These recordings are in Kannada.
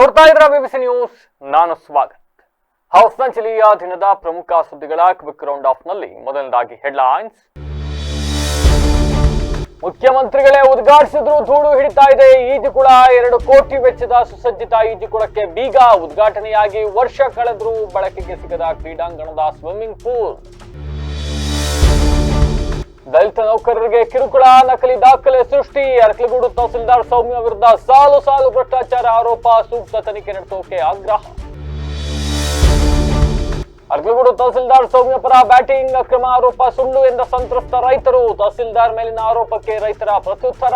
ನೋಡ್ತಾ ಇದ್ರ ಬಿಬಿಸಿ ನ್ಯೂಸ್. ನಾನು ಸ್ವಾಗತ್. ಹೌಸ್ನಂಚಲಿಯ ದಿನದ ಪ್ರಮುಖ ಸುದ್ದಿಗಳ ಕ್ವಿಕ್ ರೌಂಡ್ ಆಫ್ ನಲ್ಲಿ ಮೊದಲನೇದಾಗಿ ಹೆಡ್ಲೈನ್ಸ್. ಮುಖ್ಯಮಂತ್ರಿಗಳೇ ಉದ್ಘಾಟಿಸಿದ್ರು ಧೂಳು ಹಿಡಿತಾ ಇದೆ ಈಜುಕೊಳ. 2 ಕೋಟಿ ವೆಚ್ಚದ ಸುಸಜ್ಜಿತ ಈಜುಕೊಳಕ್ಕೆ ಬೀಗ. ಉದ್ಘಾಟನೆಯಾಗಿ ವರ್ಷ ಕಳೆದ್ರೂ ಬಳಕೆಗೆ ಸಿಗದ ಕ್ರೀಡಾಂಗಣದ ಸ್ವಿಮ್ಮಿಂಗ್ ಪೂಲ್. ದಲಿತ ನೌಕರರಿಗೆ ಕಿರುಕುಳ, ನಕಲಿ ದಾಖಲೆ ಸೃಷ್ಟಿ. ಅರಕಲಗೂಡು ತಹಸೀಲ್ದಾರ್ ಸೌಮ್ಯ ವಿರುದ್ಧ ಸಾಲು ಭ್ರಷ್ಟಾಚಾರ ಆರೋಪ. ಸೂಕ್ತ ತನಿಖೆ ನಡೆಸೋಕೆ ಆಗ್ರಹ. ಅರಕಲಗೂಡು ತಹಸೀಲ್ದಾರ್ ಸೌಮ್ಯ ಪರ ಬ್ಯಾಟಿಂಗ್. ಅಕ್ರಮ ಆರೋಪ ಸುಳ್ಳು ಎಂದ ಸಂತ್ರಸ್ತ ರೈತರು. ತಹಸೀಲ್ದಾರ್ ಮೇಲಿನ ಆರೋಪಕ್ಕೆ ರೈತರ ಪ್ರತ್ಯುತ್ತರ.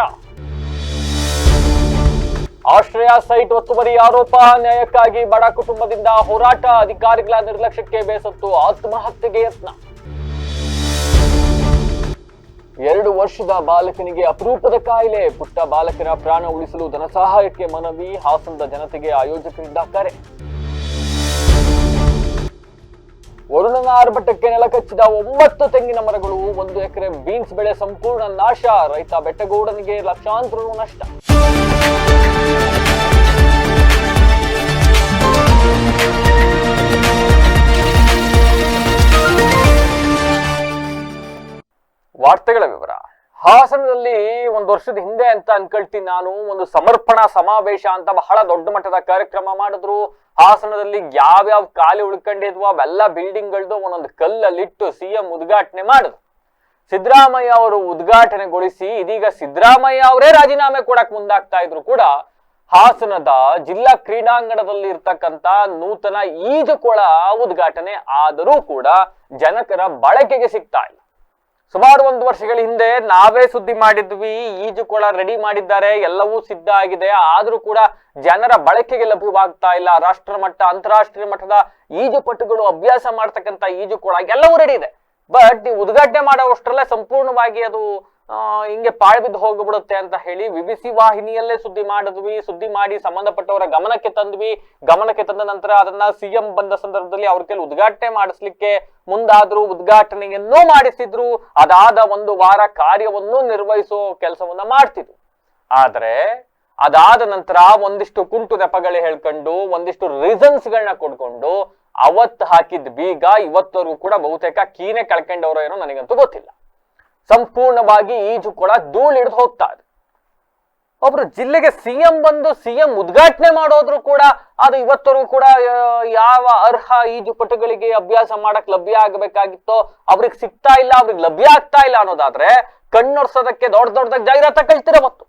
ಆಶ್ರಯ ಸೈಟ್ ಒತ್ತುವರಿ ಆರೋಪ. ನ್ಯಾಯಕ್ಕಾಗಿ ಬಡ ಕುಟುಂಬದಿಂದ ಹೋರಾಟ. ಅಧಿಕಾರಿಗಳ ನಿರ್ಲಕ್ಷ್ಯಕ್ಕೆ ಬೇಸತ್ತು ಆತ್ಮಹತ್ಯೆಗೆ ಯತ್ನ. 2 ವರ್ಷದ ಬಾಲಕನಿಗೆ ಅಪರೂಪದ ಕಾಯಿಲೆ. ಪುಟ್ಟ ಬಾಲಕನ ಪ್ರಾಣ ಉಳಿಸಲು ಧನಸಹಾಯಕ್ಕೆ ಮನವಿ. ಹಾಸನದ ಜನತೆಗೆ ಆಯೋಜಕರಿಂದ ಕರೆ. ವರುಣನ ಆರ್ಭಟಕ್ಕೆ ನೆಲಕಚ್ಚಿದ 9 ತೆಂಗಿನ ಮರಗಳು. 1 ಎಕರೆ ಬೀನ್ಸ್ ಬೆಳೆ ಸಂಪೂರ್ಣ ನಾಶ. ರೈತ ಬೆಟ್ಟಗೌಡನಿಗೆ ಲಕ್ಷಾಂತರ ರು ನಷ್ಟ. ವಾರ್ತೆಗಳ ವಿವರ. ಹಾಸನದಲ್ಲಿ 1 ವರ್ಷದ ಹಿಂದೆ ಅಂತ ಅನ್ಕೊಳ್ತೀನಿ ನಾನು, ಒಂದು ಸಮರ್ಪಣಾ ಸಮಾವೇಶ ಅಂತ ಬಹಳ ದೊಡ್ಡ ಮಟ್ಟದ ಕಾರ್ಯಕ್ರಮ ಮಾಡಿದ್ರು. ಹಾಸನದಲ್ಲಿ ಯಾವ್ಯಾವ ಖಾಲಿ ಉಳ್ಕೊಂಡಿದ್ವು ಅವೆಲ್ಲ ಬಿಲ್ಡಿಂಗ್ಗಳದ್ದು ಒಂದೊಂದು ಕಲ್ಲಲ್ಲಿಟ್ಟು ಸಿಎಂ ಉದ್ಘಾಟನೆ ಮಾಡಿದ್ರು. ಸಿದ್ದರಾಮಯ್ಯ ಅವರು ಉದ್ಘಾಟನೆಗೊಳಿಸಿ ಇದೀಗ ಸಿದ್ದರಾಮಯ್ಯ ಅವರೇ ರಾಜೀನಾಮೆ ಕೊಡಕ್ ಮುಂದಾಗ್ತಾ ಇದ್ರು ಕೂಡ ಹಾಸನದ ಜಿಲ್ಲಾ ಕ್ರೀಡಾಂಗಣದಲ್ಲಿ ಇರ್ತಕ್ಕಂತ ನೂತನ ಈಜುಕೊಳ ಉದ್ಘಾಟನೆ ಆದರೂ ಕೂಡ ಜನಕರ ಬಳಕೆಗೆ ಸಿಗ್ತಾ ಇಲ್ಲ. ಸುಮಾರು 1 ವರ್ಷಗಳ ಹಿಂದೆ ನಾವೇ ಸುದ್ದಿ ಮಾಡಿದ್ವಿ, ಈಜುಕೊಳ ರೆಡಿ ಮಾಡಿದ್ದಾರೆ, ಎಲ್ಲವೂ ಸಿದ್ಧ ಆಗಿದೆ, ಆದ್ರೂ ಕೂಡ ಜನರ ಬಳಕೆಗೆ ಲಭ್ಯವಾಗ್ತಾ ಇಲ್ಲ. ರಾಷ್ಟ್ರ ಮಟ್ಟ ಅಂತಾರಾಷ್ಟ್ರೀಯ ಮಟ್ಟದ ಈಜುಪಟುಗಳು ಅಭ್ಯಾಸ ಮಾಡ್ತಕ್ಕಂಥ ಈಜುಕೊಳ ಎಲ್ಲವೂ ರೆಡಿ ಇದೆ. ಬಟ್ ನೀವು ಉದ್ಘಾಟನೆ ಮಾಡೋಷ್ಟರಲ್ಲೇ ಸಂಪೂರ್ಣವಾಗಿ ಅದು ಹಿಂಗೆ ಪಾಳ್ಬಿದ್ದು ಹೋಗ್ಬಿಡುತ್ತೆ ಅಂತ ಹೇಳಿ ವಿಬಿಸಿ ವಾಹಿನಿಯಲ್ಲೇ ಸುದ್ದಿ ಮಾಡಿದ್ವಿ. ಸುದ್ದಿ ಮಾಡಿ ಸಂಬಂಧಪಟ್ಟವರ ಗಮನಕ್ಕೆ ತಂದ್ವಿ. ಗಮನಕ್ಕೆ ತಂದ ನಂತರ ಅದನ್ನ ಸಿಎಂ ಬಂದ ಸಂದರ್ಭದಲ್ಲಿ ಅವ್ರ ಕೈಲಿ ಉದ್ಘಾಟನೆ ಮಾಡಿಸ್ಲಿಕ್ಕೆ ಮುಂದಾದ್ರು. ಉದ್ಘಾಟನೆಯನ್ನು ಮಾಡಿಸಿದ್ರು. ಅದಾದ 1 ವಾರ ಕಾರ್ಯವನ್ನು ನಿರ್ವಹಿಸೋ ಕೆಲಸವನ್ನ ಮಾಡ್ತಿದ್ರು. ಆದ್ರೆ ಅದಾದ ನಂತರ ಒಂದಿಷ್ಟು ಕುಂಟು ನೆಪಗಳೇ ಹೇಳ್ಕೊಂಡು ಒಂದಿಷ್ಟು ರೀಸನ್ಸ್ ಗಳನ್ನ ಕೊಡ್ಕೊಂಡು ಅವತ್ತು ಹಾಕಿದ್ ಬೀಗ ಇವತ್ತವರೆಗೂ ಕೂಡ ಬಹುತೇಕ ಕೀನೆ ಕಳ್ಕೊಂಡವರು ಏನೋ ನನಗಂತೂ ಗೊತ್ತಿಲ್ಲ. ಸಂಪೂರ್ಣವಾಗಿ ಈಜುಕೊಳ ಧೂಳು ಹಿಡಿದು ಹೋಗ್ತಾ ಇದೆ. ಒಬ್ರು ಜಿಲ್ಲೆಗೆ ಸಿಎಂ ಬಂದು ಸಿಎಂ ಉದ್ಘಾಟನೆ ಮಾಡೋದ್ರು ಕೂಡ ಅದು ಇವತ್ತವರೆಗೂ ಕೂಡ ಯಾವ ಅರ್ಹ ಈಜುಪಟುಗಳಿಗೆ ಅಭ್ಯಾಸ ಮಾಡಕ್ ಲಭ್ಯ ಆಗಬೇಕಾಗಿತ್ತೋ ಅವ್ರಿಗೆ ಸಿಗ್ತಾ ಇಲ್ಲ, ಅವ್ರಿಗೆ ಲಭ್ಯ ಆಗ್ತಾ ಇಲ್ಲ ಅನ್ನೋದಾದ್ರೆ ಕಣ್ಣೊರ್ಸೋದಕ್ಕೆ ದೊಡ್ಡದಾಗಿ ಜಾಹೀರಾತ ಕಳ್ತೀರ, ಮತ್ತು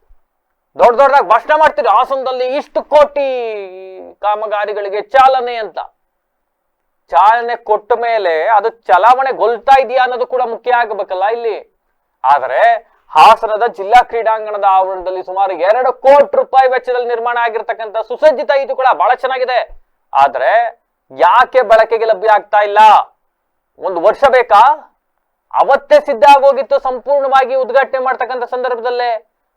ದೊಡ್ಡದಾಗಿ ಭಾಷಣ ಮಾಡ್ತೀರಿ. ಹಾಸನದಲ್ಲಿ ಇಷ್ಟು ಕೋಟಿ ಕಾಮಗಾರಿಗಳಿಗೆ ಚಾಲನೆ ಅಂತ. ಚಾಲನೆ ಕೊಟ್ಟ ಮೇಲೆ ಅದು ಚಲಾವಣೆಗೊಳ್ತಾ ಇದೆಯಾ ಅನ್ನೋದು ಕೂಡ ಮುಖ್ಯ ಆಗಬೇಕಲ್ಲ ಇಲ್ಲಿ. ಆದರೆ ಹಾಸನದ ಜಿಲ್ಲಾ ಕ್ರೀಡಾಂಗಣದ ಆವರಣದಲ್ಲಿ ಸುಮಾರು 2 ಕೋಟಿ ರೂಪಾಯಿ ವೆಚ್ಚದಲ್ಲಿ ನಿರ್ಮಾಣ ಆಗಿರ್ತಕ್ಕಂಥ ಸುಸಜ್ಜಿತ ಈಜುಕೊಳ ಬಹಳ ಚೆನ್ನಾಗಿದೆ. ಆದ್ರೆ ಯಾಕೆ ಬಳಕೆಗೆ ಲಭ್ಯ ಆಗ್ತಾ ಇಲ್ಲ? 1 ವರ್ಷ ಬೇಕಾ? ಅವತ್ತೇ ಸಿದ್ಧ ಆಗೋಗಿತ್ತು ಸಂಪೂರ್ಣವಾಗಿ ಉದ್ಘಾಟನೆ ಮಾಡ್ತಕ್ಕಂಥ ಸಂದರ್ಭದಲ್ಲೇ.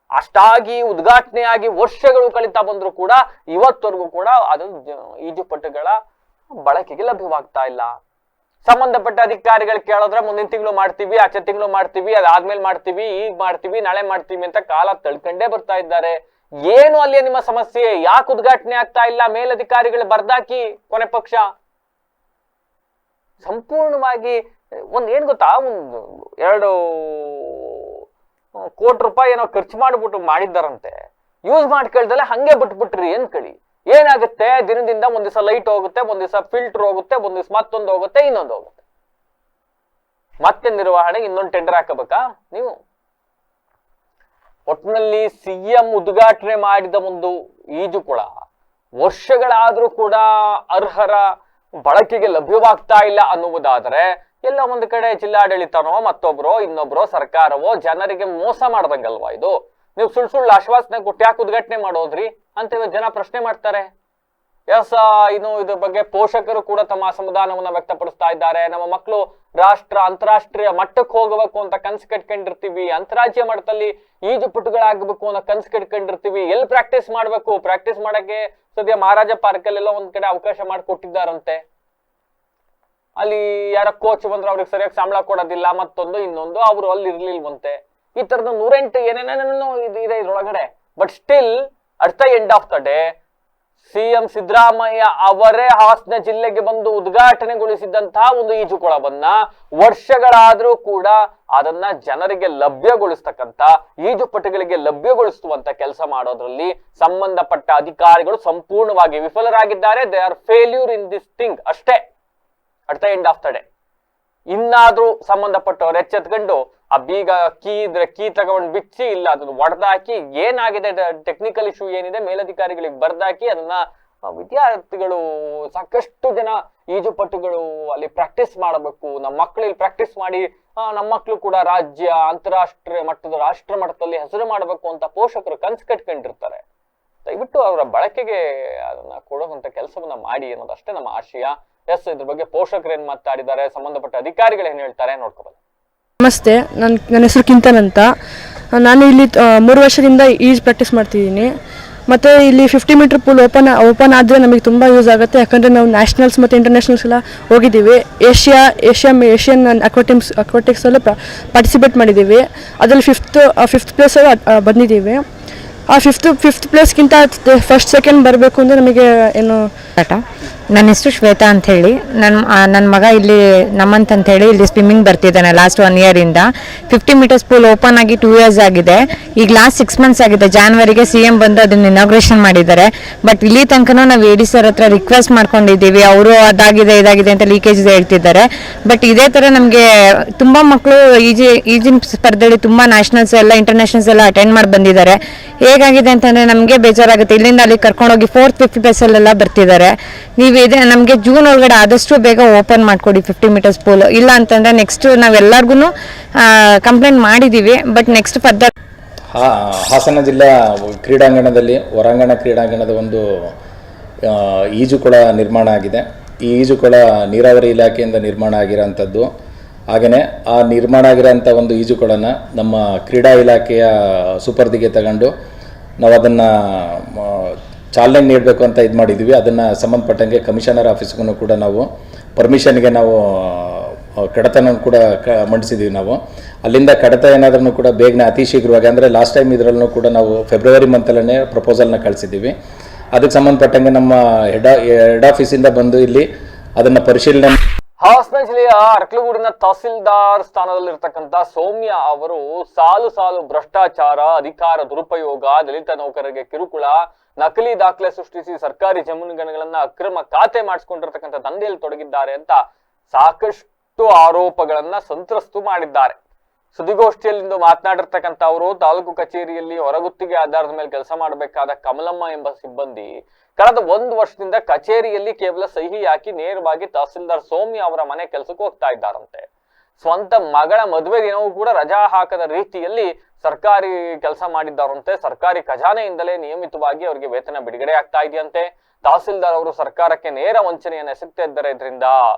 ಅಷ್ಟಾಗಿ ಉದ್ಘಾಟನೆ ಆಗಿ ವರ್ಷಗಳು ಕಳೀತಾ ಬಂದ್ರು ಕೂಡ ಇವತ್ತವರೆಗೂ ಕೂಡ ಅದು ಈಜುಪಟುಗಳ ಬಳಕೆಗೆ ಲಭ್ಯವಾಗ್ತಾ ಇಲ್ಲ. ಸಂಬಂಧಪಟ್ಟ ಅಧಿಕಾರಿಗಳು ಕೇಳಿದ್ರೆ ಮುಂದಿನ ತಿಂಗಳು ಮಾಡ್ತೀವಿ, ಆಚೆ ತಿಂಗಳು ಮಾಡ್ತೀವಿ, ಅದಾದ್ಮೇಲೆ ಮಾಡ್ತೀವಿ, ಈಗ ಮಾಡ್ತೀವಿ, ನಾಳೆ ಮಾಡ್ತೀವಿ ಅಂತ ಕಾಲ ತಳ್ಕೊಂಡೇ ಬರ್ತಾ ಇದ್ದಾರೆ. ಏನು ಅಲ್ಲಿ ನಿಮ್ಮ ಸಮಸ್ಯೆ? ಯಾಕೆ ಉದ್ಘಾಟನೆ ಆಗ್ತಾ ಇಲ್ಲ? ಮೇಲಧಿಕಾರಿಗಳು ಬರ್ದಾಕಿ ಕೊನೆ ಪಕ್ಷ. ಸಂಪೂರ್ಣವಾಗಿ ಏನ್ ಗೊತ್ತಾ, 2 ಕೋಟಿ ರೂಪಾಯಿ ಏನೋ ಖರ್ಚು ಮಾಡ್ಬಿಟ್ಟು ಮಾಡಿದ್ದಾರಂತೆ. ಯೂಸ್ ಮಾಡ್ಕೊಳ್ದಲ್ಲ ಹಂಗೆ ಬಿಟ್ಬಿಟ್ರಿ ಅನ್ಕಳಿ. ಏನಾಗುತ್ತೆ? ದಿನದಿಂದ 1 ದಿವಸ ಲೈಟ್ ಹೋಗುತ್ತೆ, 1 ದಿವಸ ಫಿಲ್ಟರ್ ಹೋಗುತ್ತೆ, 1 ದಿವಸ ಮತ್ತೊಂದು ಹೋಗುತ್ತೆ, ಇನ್ನೊಂದು ಹೋಗುತ್ತೆ. ಮತ್ತೆ ನಿರ್ವಹಣೆಗೆ ಇನ್ನೊಂದು ಟೆಂಡರ್ ಹಾಕಬೇಕಾ ನೀವು? ಒಟ್ಟಿನಲ್ಲಿ ಸಿಎಂ ಉದ್ಘಾಟನೆ ಮಾಡಿದ ಒಂದು ಈಜುಕೊಳ ವರ್ಷಗಳಾದ್ರೂ ಕೂಡ ಅರ್ಹರ ಬಳಕೆಗೆ ಲಭ್ಯವಾಗ್ತಾ ಇಲ್ಲ ಅನ್ನುವುದಾದರೆ ಎಲ್ಲ ಒಂದು ಕಡೆ ಜಿಲ್ಲಾಡಳಿತನೋ ಮತ್ತೊಬ್ರೋ ಇನ್ನೊಬ್ರೋ ಸರ್ಕಾರವೋ ಜನರಿಗೆ ಮೋಸ ಮಾಡ್ದಂಗಲ್ವಾ ಇದು? ನೀವು ಸುಳ್ಳು ಆಶ್ವಾಸನೆ ಕೊಟ್ಟು ಯಾಕೆ ಉದ್ಘಾಟನೆ ಮಾಡೋದ್ರಿ ಅಂತ ಜನ ಪ್ರಶ್ನೆ ಮಾಡ್ತಾರೆ. ಎಸ್, ಇನ್ನು ಇದ್ರ ಬಗ್ಗೆ ಪೋಷಕರು ಕೂಡ ತಮ್ಮ ಅಸಮಾಧಾನವನ್ನ ವ್ಯಕ್ತಪಡಿಸ್ತಾ ಇದ್ದಾರೆ. ನಮ್ಮ ಮಕ್ಕಳು ಅಂತಾರಾಷ್ಟ್ರೀಯ ಮಟ್ಟಕ್ಕೆ ಹೋಗಬೇಕು ಅಂತ ಕನ್ಸು ಕಟ್ಕೊಂಡಿರ್ತೀವಿ, ಅಂತಾರಾಜ್ಯ ಮಟ್ಟದಲ್ಲಿ ಈಜುಪಟುಗಳಾಗಬೇಕು ಅನ್ನೋ ಕನ್ಸು ಕಟ್ಕೊಂಡಿರ್ತೀವಿ. ಎಲ್ಲಿ ಪ್ರಾಕ್ಟೀಸ್ ಮಾಡ್ಬೇಕು? ಪ್ರಾಕ್ಟೀಸ್ ಮಾಡಕ್ಕೆ ಸದ್ಯ ಮಹಾರಾಜ ಪಾರ್ಕ್ ಅಲ್ಲೆಲ್ಲ ಒಂದ್ ಕಡೆ ಅವಕಾಶ ಮಾಡಿಕೊಟ್ಟಿದ್ದಾರಂತೆ. ಅಲ್ಲಿ ಯಾರ ಕೋಚ್ ಬಂದ್ರೆ ಅವ್ರಿಗೆ ಸರಿಯಾಗಿ ಸಂಬಳ ಕೊಡೋದಿಲ್ಲ, ಮತ್ತೊಂದು ಇನ್ನೊಂದು, ಅವರು ಅಲ್ಲಿ ಇರ್ಲಿಲ್ವಂತೆ. ಈ ತರದ 108 ಏನೇನೇನೋ ಇದೆ ಇದ್ರೊಳಗಡೆ. But still at the end of the day CM Siddaramaiah ಅವರೇ ಹಾಸನ ಜಿಲ್ಲೆಗೆ ಬಂದು ಉದ್ಘಾಟನೆಗೊಳಿಸಿದಂತಹ ಒಂದು ಈಜುಕೊಳವನ್ನ ವರ್ಷಗಳಾದ್ರೂ ಕೂಡ ಅದನ್ನ ಜನರಿಗೆ ಲಭ್ಯಗೊಳಿಸ್ತಕ್ಕಂತ ಈಜುಪಟುಗಳಿಗೆ ಲಭ್ಯಗೊಳಿಸುವಂತ ಕೆಲಸ ಮಾಡೋದ್ರಲ್ಲಿ ಸಂಬಂಧಪಟ್ಟ ಅಧಿಕಾರಿಗಳು ಸಂಪೂರ್ಣವಾಗಿ ವಿಫಲರಾಗಿದ್ದಾರೆ. They are failure in this thing ಅಷ್ಟೇ. At the end of the day ಇನ್ನಾದ್ರೂ ಸಂಬಂಧಪಟ್ಟವ್ರು ಎಚ್ಚೆತ್ಕೊಂಡು ಆ ಬೀಗ ಕೀ ಇದ್ರೆ ಕೀ ತಗೊಂಡು ಬಿಚ್ಚಿ, ಇಲ್ಲ ಅದನ್ನ ಒಡೆದಾಕಿ, ಏನಾಗಿದೆ ಟೆಕ್ನಿಕಲ್ ಇಶ್ಯೂ ಏನಿದೆ ಮೇಲಧಿಕಾರಿಗಳಿಗೆ ಬರ್ದಾಕಿ ಅದನ್ನ ವಿದ್ಯಾರ್ಥಿಗಳು ಸಾಕಷ್ಟು ಜನ ಈಜುಪಟುಗಳು ಅಲ್ಲಿ ಪ್ರಾಕ್ಟೀಸ್ ಮಾಡಬೇಕು. ನಮ್ಮ ಮಕ್ಕಳು ಪ್ರಾಕ್ಟೀಸ್ ಮಾಡಿ ನಮ್ಮ ಮಕ್ಕಳು ಕೂಡ ರಾಜ್ಯ ಅಂತಾರಾಷ್ಟ್ರೀಯ ಮಟ್ಟದ ರಾಷ್ಟ್ರ ಮಟ್ಟದಲ್ಲಿ ಹೆಸರು ಮಾಡಬೇಕು ಅಂತ ಪೋಷಕರು ಕನ್ಸು ಕಟ್ಕೊಂಡಿರ್ತಾರೆ. ದಯವಿಟ್ಟು ಅವರ ಬಳಕೆಗೆ ಅದನ್ನ ಕೊಡುವಂತ ಕೆಲಸವನ್ನ ಮಾಡಿ ಅನ್ನೋದಷ್ಟೇ ನಮ್ಮ ಆಶಯ. ಇದ್ರ ಬಗ್ಗೆ ಪೋಷಕರು ಏನ್ ಮಾತಾಡಿದ್ದಾರೆ, ಸಂಬಂಧಪಟ್ಟ ಅಧಿಕಾರಿಗಳು ಏನ್ ಹೇಳ್ತಾರೆ ನೋಡ್ಕೋಬಹುದು. ನಮಸ್ತೆ, ನನ್ನ ಹೆಸರು ಕಿಂತನ್ ಅಂತ. ನಾನು ಇಲ್ಲಿ 3 ವರ್ಷದಿಂದ ಈಜು ಪ್ರಾಕ್ಟೀಸ್ ಮಾಡ್ತಿದ್ದೀನಿ. ಮತ್ತು ಇಲ್ಲಿ 50 ಮೀಟರ್ ಪೂಲ್ ಓಪನ್ ಆದರೆ ನಮಗೆ ತುಂಬ ಯೂಸ್ ಆಗುತ್ತೆ. ಯಾಕಂದರೆ ನಾವು ನ್ಯಾಷನಲ್ಸ್ ಮತ್ತು ಇಂಟರ್ನ್ಯಾಷನಲ್ಸ್ ಎಲ್ಲ ಹೋಗಿದ್ದೀವಿ. ಏಷ್ಯನ್ ಅಕ್ವಾಟಿಕ್ಸಲ್ಲೂ ಪಾರ್ಟಿಸಿಪೇಟ್ ಮಾಡಿದ್ದೀವಿ. ಅದರಲ್ಲಿ ಫಿಫ್ತ್ ಪ್ಲೇಸಲ್ಲಿ ಬಂದಿದ್ದೀವಿ. ಆ ಫಿಫ್ತ್ ಪ್ಲೇಸ್ಗಿಂತ ಫಸ್ಟ್ ಸೆಕೆಂಡ್ ಬರಬೇಕು ಅಂದರೆ ನಮಗೆ ಏನು ನನ್ನ ಹೆಸರು ಶ್ವೇತಾ ಅಂಥೇಳಿ. ನನ್ನ ಮಗ ಇಲ್ಲಿ ನಮಂತ್ ಅಂಥೇಳಿ ಇಲ್ಲಿ ಸ್ವಿಮ್ಮಿಂಗ್ ಬರ್ತಿದ್ದಾನೆ ಲಾಸ್ಟ್ 1 ಇಯರಿಂದ. 50 ಮೀಟರ್ಸ್ ಪೂಲ್ ಓಪನ್ ಆಗಿ 2 ಇಯರ್ಸ್ ಆಗಿದೆ. ಈಗ ಲಾಸ್ಟ್ 6 ಮಂತ್ಸ್ ಆಗಿದೆ. ಜಾನ್ವರಿಗೆ CM ಬಂದು ಅದನ್ನ ಇನಾಗ್ರೇಷನ್ ಮಾಡಿದ್ದಾರೆ. ಬಟ್ ಇಲ್ಲಿ ತನಕನೂ ನಾವು AD ಸರ್ ಹತ್ರ ರಿಕ್ವೆಸ್ಟ್ ಮಾಡ್ಕೊಂಡಿದ್ದೀವಿ. ಅವರು ಅದಾಗಿದೆ ಇದಾಗಿದೆ ಅಂತ ಲೀಕೇಜ್ ಹೇಳ್ತಿದ್ದಾರೆ. ಬಟ್ ಇದೇ ಥರ ನಮಗೆ ತುಂಬ ಮಕ್ಕಳು ಈಜಿನ ಸ್ಪರ್ಧೆಯಲ್ಲಿ ತುಂಬ ನ್ಯಾಷನಲ್ಸ್ ಎಲ್ಲ ಇಂಟರ್ನ್ಯಾಷನಲ್ಸ್ ಎಲ್ಲ ಅಟೆಂಡ್ ಮಾಡಿ ಬಂದಿದ್ದಾರೆ. ಹೇಗಾಗಿದೆ ಅಂತಂದರೆ ನಮಗೆ ಬೇಜಾರಾಗುತ್ತೆ. ಇಲ್ಲಿಂದ ಅಲ್ಲಿ ಕರ್ಕೊಂಡೋಗಿ 4th 5th ಪ್ಲೇಸಲ್ಲೆಲ್ಲ ಬರ್ತಿದ್ದಾರೆ. ನೀವು ಇದೆ ನಮಗೆ ಜೂನ್ ಒಳಗಡೆ ಆದಷ್ಟು ಬೇಗ ಓಪನ್ ಮಾಡಿಕೊಡಿ 50 ಮೀಟರ್ಸ್ ಪೂಲ್. ಇಲ್ಲ ಅಂತಂದರೆ ನೆಕ್ಸ್ಟ್ ನಾವೆಲ್ಲರಿಗೂ ಕಂಪ್ಲೇಂಟ್ ಮಾಡಿದ್ದೀವಿ. ಬಟ್ ನೆಕ್ಸ್ಟ್ ಫರ್ದರ್ ಹಾಸನ ಜಿಲ್ಲಾ ಕ್ರೀಡಾಂಗಣದಲ್ಲಿ ಹೊರಾಂಗಣ ಕ್ರೀಡಾಂಗಣದ ಒಂದು ಈಜುಕೊಳ ನಿರ್ಮಾಣ ಆಗಿದೆ. ಈ ಈಜುಕೊಳ ನೀರಾವರಿ ಇಲಾಖೆಯಿಂದ ನಿರ್ಮಾಣ ಆಗಿರೋಂಥದ್ದು. ಹಾಗೆಯೇ ಆ ನಿರ್ಮಾಣ ಆಗಿರೋಂಥ ಒಂದು ಈಜುಕೊಳನ ನಮ್ಮ ಕ್ರೀಡಾ ಇಲಾಖೆಯ ಸುಪರ್ದಿಗೆ ತಗೊಂಡು ನಾವು ಅದನ್ನು ಚಾಲನೆ ನೀಡಬೇಕು ಅಂತ ಇದು ಮಾಡಿದ್ದೀವಿ. ಅದನ್ನು ಸಂಬಂಧಪಟ್ಟಂಗೆ ಕಮಿಷನರ್ ಆಫೀಸ್ಗೂ ಕೂಡ ನಾವು ಪರ್ಮಿಷನ್ಗೆ ನಾವು ಕಡತನ ಕೂಡ ಮಂಡಿಸಿದ್ದೀವಿ. ನಾವು ಅಲ್ಲಿಂದ ಕಡತ ಏನಾದ್ರೂ ಕೂಡ ಬೇಗನೆ ಅತಿ ಶೀಘ್ರವಾಗಿ, ಅಂದರೆ ಲಾಸ್ಟ್ ಟೈಮ್ ಇದರಲ್ಲೂ ಕೂಡ ನಾವು ಫೆಬ್ರವರಿ ಮಂತಲ್ಲೇ ಪ್ರಪೋಸಲ್ನ ಕಳಿಸಿದ್ದೀವಿ. ಅದಕ್ಕೆ ಸಂಬಂಧಪಟ್ಟಂಗೆ ನಮ್ಮ ಹೆಡ್ ಆಫೀಸಿಂದ ಬಂದು ಇಲ್ಲಿ ಅದನ್ನು ಪರಿಶೀಲನೆ. ಹಾಸನ ಜಿಲ್ಲೆಯ ಅರಕಲಗೂಡಿನ ತಹಸೀಲ್ದಾರ್ ಸ್ಥಾನದಲ್ಲಿರ್ತಕ್ಕಂಥ ಸೌಮ್ಯ ಅವರು ಸಾಲು ಭ್ರಷ್ಟಾಚಾರ, ಅಧಿಕಾರ ದುರುಪಯೋಗ, ದಲಿತ ನೌಕರರಿಗೆ ಕಿರುಕುಳ, ನಕಲಿ ದಾಖಲೆ ಸೃಷ್ಟಿಸಿ ಸರ್ಕಾರಿ ಜಮೀನುಗಳನ್ನ ಅಕ್ರಮ ಖಾತೆ ಮಾಡಿಸ್ಕೊಂಡಿರ್ತಕ್ಕಂಥ ದಂಧೆಯಲ್ಲಿ ತೊಡಗಿದ್ದಾರೆ ಅಂತ ಸಾಕಷ್ಟು ಆರೋಪಗಳನ್ನ ಸಂತ್ರಸ್ತು ಮಾಡಿದ್ದಾರೆ. ಸುದ್ದಿಗೋಷ್ಠಿಯಲ್ಲಿಂದು ಮಾತನಾಡಿರ್ತಕ್ಕಂಥ ಅವರು ತಾಲೂಕು ಕಚೇರಿಯಲ್ಲಿ ಹೊರಗುತ್ತಿಗೆ ಆಧಾರದ ಮೇಲೆ ಕೆಲಸ ಮಾಡಬೇಕಾದ ಕಮಲಮ್ಮ ಎಂಬ ಸಿಬ್ಬಂದಿ ಕಳೆದ 1 ವರ್ಷದಿಂದ ಕಚೇರಿಯಲ್ಲಿ ಕೇವಲ ಸಹಿ ಹಾಕಿ ನೇರವಾಗಿ ತಹಸೀಲ್ದಾರ್ ಸೌಮ್ಯ ಅವರ ಮನೆ ಕೆಲಸಕ್ಕೆ ಹೋಗ್ತಾ ಇದ್ದಾರಂತೆ. ಸ್ವಂತ ಮಗಳ ಮದುವೆ ದಿನವೂ ಕೂಡ ರಜಾ ಹಾಕದ ರೀತಿಯಲ್ಲಿ ಸರ್ಕಾರಿ ಕೆಲಸ ಮಾಡಿದ್ದಾರಂತೆ. ಸರ್ಕಾರಿ ಖಜಾನೆಯಿಂದಲೇ ನಿಯಮಿತವಾಗಿ ಅವರಿಗೆ ವೇತನ ಬಿಡುಗಡೆ ಆಗ್ತಾ ಇದೆಯಂತೆ. ತಹಸೀಲ್ದಾರ್ ಅವರು ಸರ್ಕಾರಕ್ಕೆ ನೇರ ವಂಚನೆಯನ್ನು ಎಸಗ್ತಾ ಇದ್ದಾರೆ. ಇದರಿಂದ